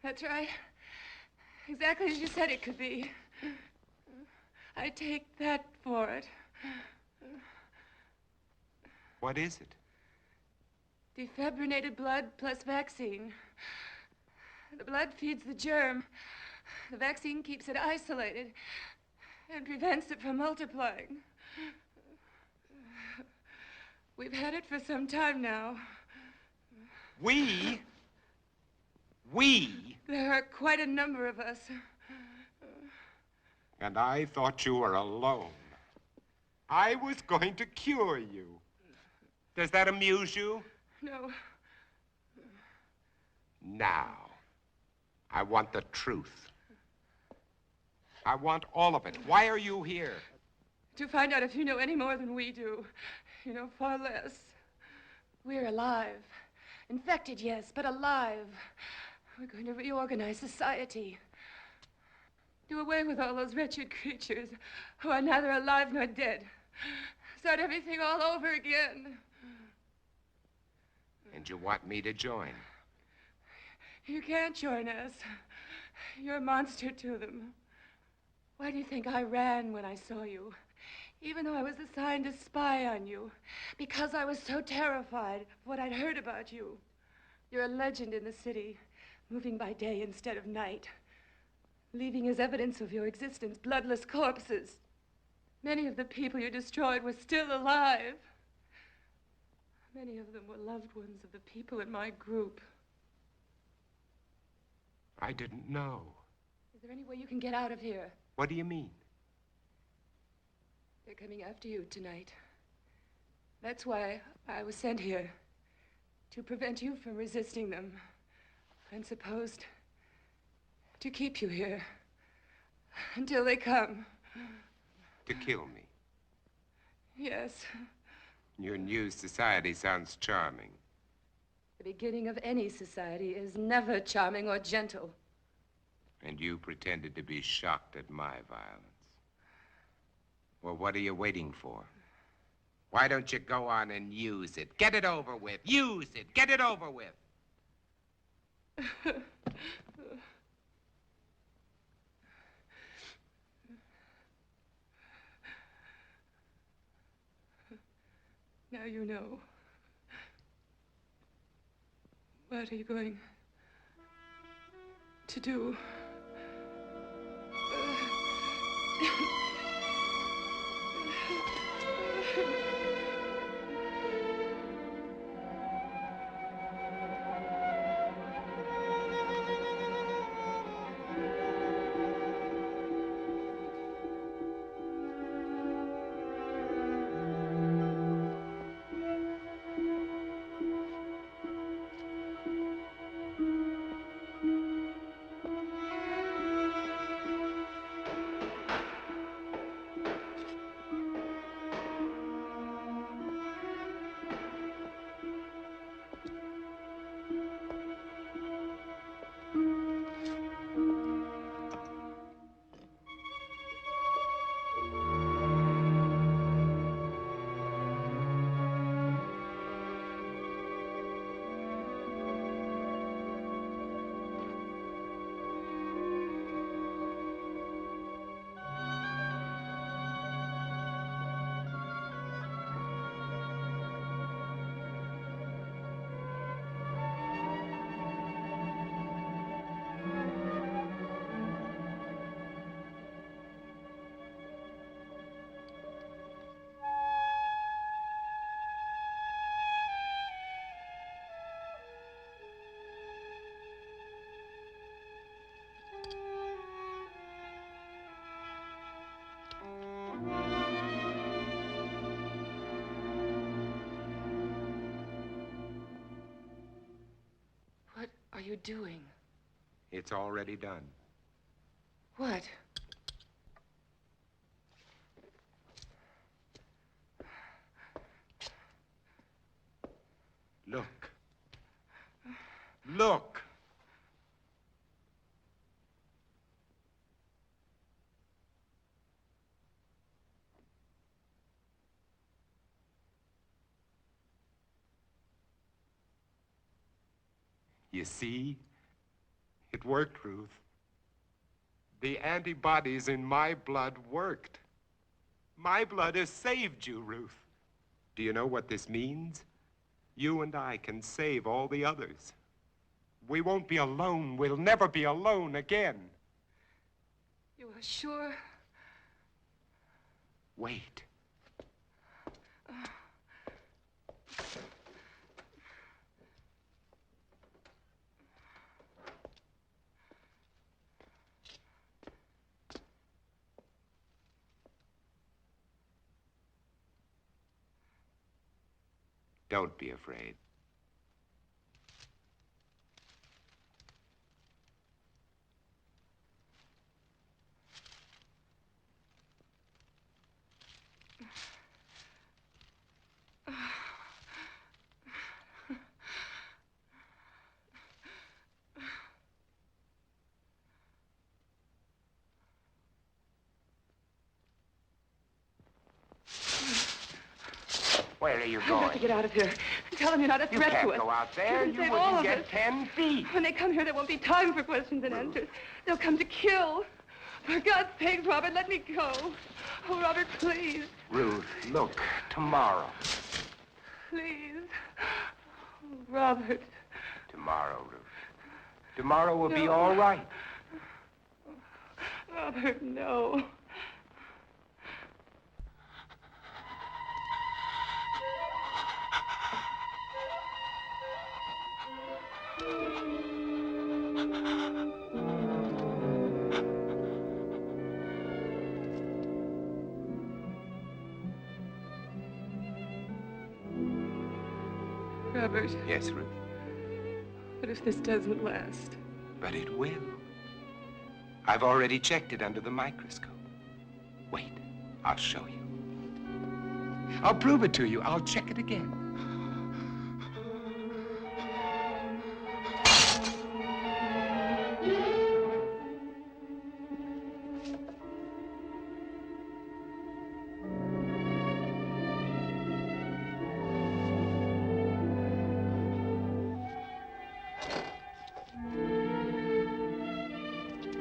That's right. Exactly as you said it could be. I take that for it. What is it? Defibrinated blood plus vaccine. The blood feeds the germ. The vaccine keeps it isolated and prevents it from multiplying. We've had it for some time now. We? There are quite a number of us. And I thought you were alone. I was going to cure you. Does that amuse you? No. Now, I want the truth. I want all of it. Why are you here? To find out if you know any more than we do. You know far less. We're alive. Infected, yes, but alive. We're going to reorganize society. Do away with all those wretched creatures who are neither alive nor dead. Start everything all over again. And you want me to join? You can't join us. You're a monster to them. Why do you think I ran when I saw you? Even though I was assigned to spy on you. Because I was so terrified of what I'd heard about you. You're a legend in the city, moving by day instead of night. Leaving as evidence of your existence bloodless corpses. Many of the people you destroyed were still alive. Many of them were loved ones of the people in my group. I didn't know. Is there any way you can get out of here? What do you mean? They're coming after you tonight. That's why I was sent here. To prevent you from resisting them. And supposed to keep you here. Until they come. To kill me? Yes. Your new society sounds charming. The beginning of any society is never charming or gentle. And you pretended to be shocked at my violence. Well, what are you waiting for? Why don't you go on and use it? Get it over with. Use it. Get it over with. Now you know. What are you going to do? you doing? It's already done. What? Look. Look. You see? It worked, Ruth. The antibodies in my blood worked. My blood has saved you, Ruth. Do you know what this means? You and I can save all the others. We won't be alone. We'll never be alone again. You are sure? Wait. Don't be afraid. Where are you I've going? got to get out of here. Tell them you're not a You threat can't to us. go out there. You You can save all wouldn't of get us. 10 feet. When they come here, there won't be time for questions and answers. They'll come to kill. For God's sake, Robert, let me go. Oh, Robert, please. Ruth, look, tomorrow. Please. Oh, Robert. Tomorrow, Ruth. Tomorrow will be No. all right. Robert, no. Robert, Yes, Ruth. what if this doesn't last? But it will. I've already checked it under the microscope. Wait, I'll show you. I'll prove it to you. I'll check it again.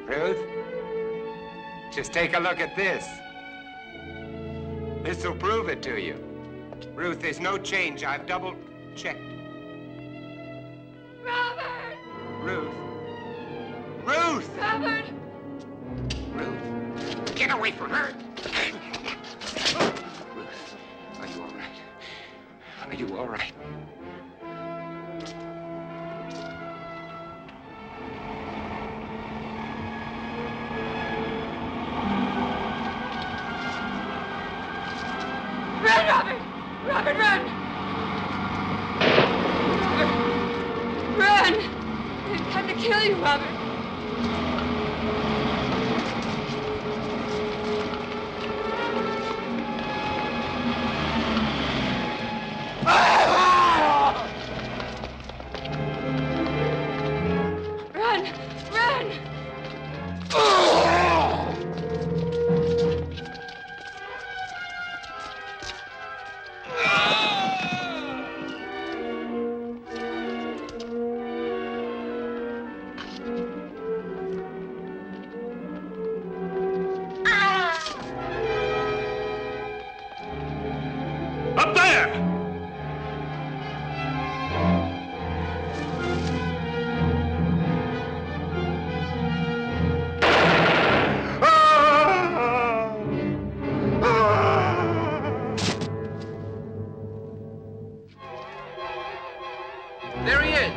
Ruth, just take a look at this. This'll prove it to you. Ruth, there's no change. I've double-checked. Robert! Ruth. Ruth! Robert! Ruth. Get away from her. Ruth, are you all right? Are you all right? Run, Robert! Robert, run! Robert, run! They've come to kill you, Robert. Run! Run! Up there! There he is.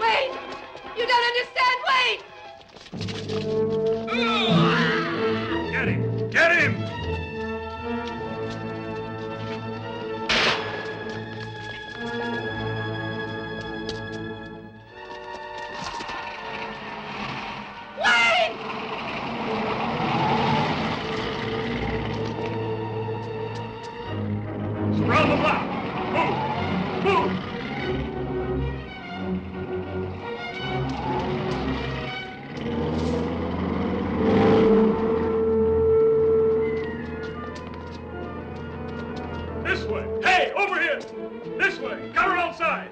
Wait! You don't understand! Wait! Get him! Get him! way. Cover all sides.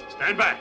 Stand back.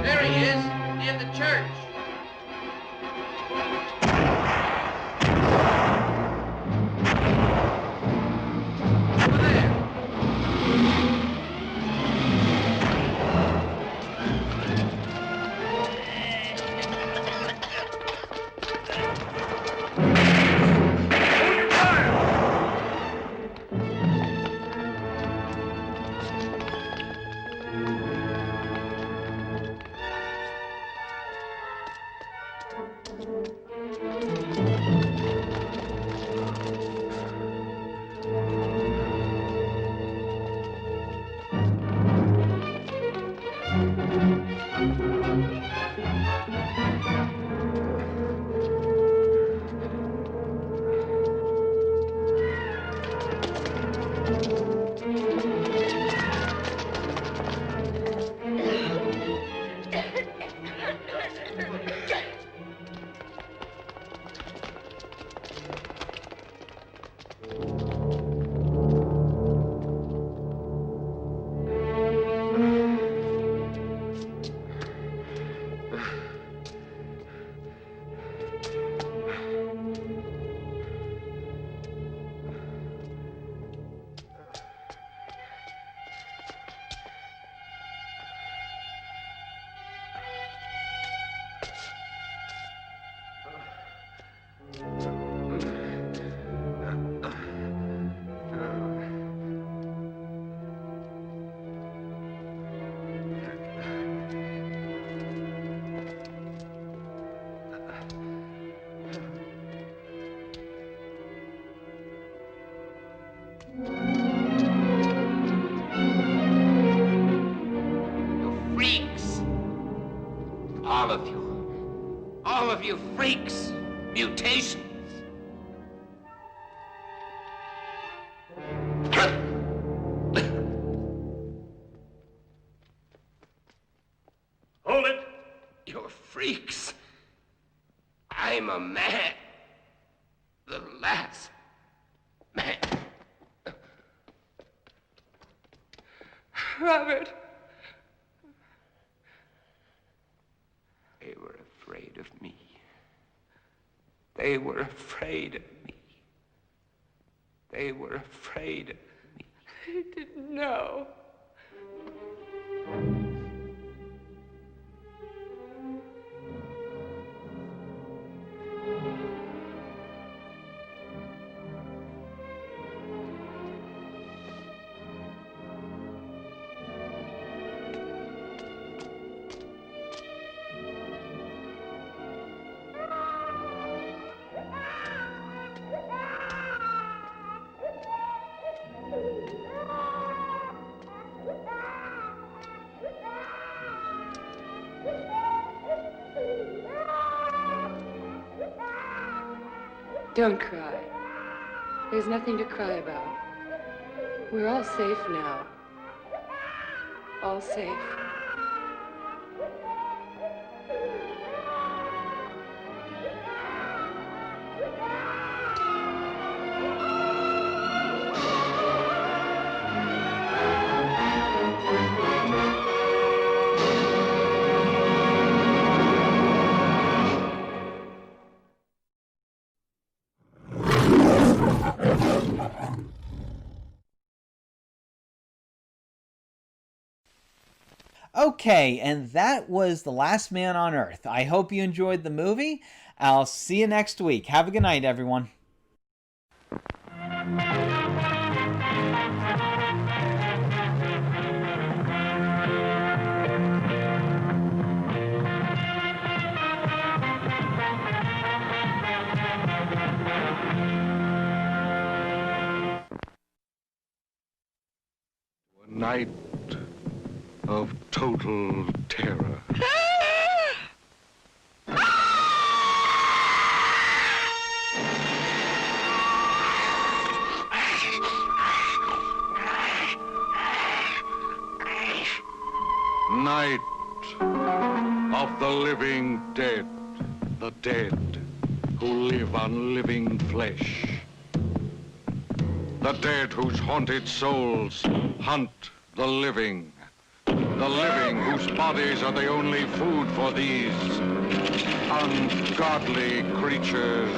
There he is, in the church. Over there. Freaks. All of you. All of you freaks. Mutations. Hold it. You're freaks. I'm a man. The last man. Robert. They were afraid of me. They were afraid of me. They were afraid of me. I didn't know. Don't cry. There's nothing to cry about. We're all safe now. All safe. Okay, and that was The Last Man on Earth. I hope you enjoyed the movie. I'll see you next week. Have a good night, everyone. A night of total terror. Night of the living dead, the dead who live on living flesh. The dead whose haunted souls hunt the living whose bodies are the only food for these ungodly creatures.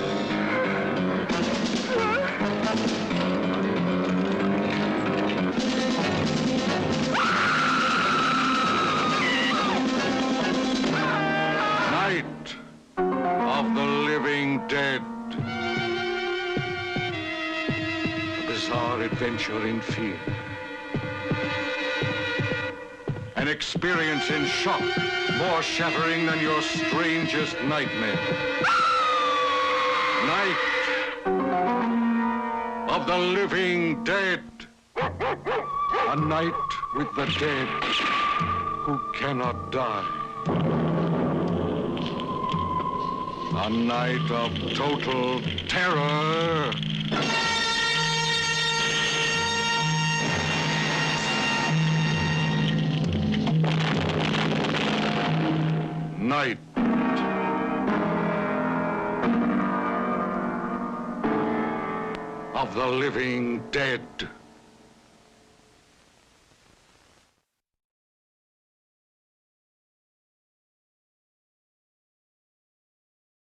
Night of the living dead. A bizarre adventure in fear. An experience in shock, more shattering than your strangest nightmare. Night of the living dead. A night with the dead who cannot die. A night of total terror. Night of the living dead.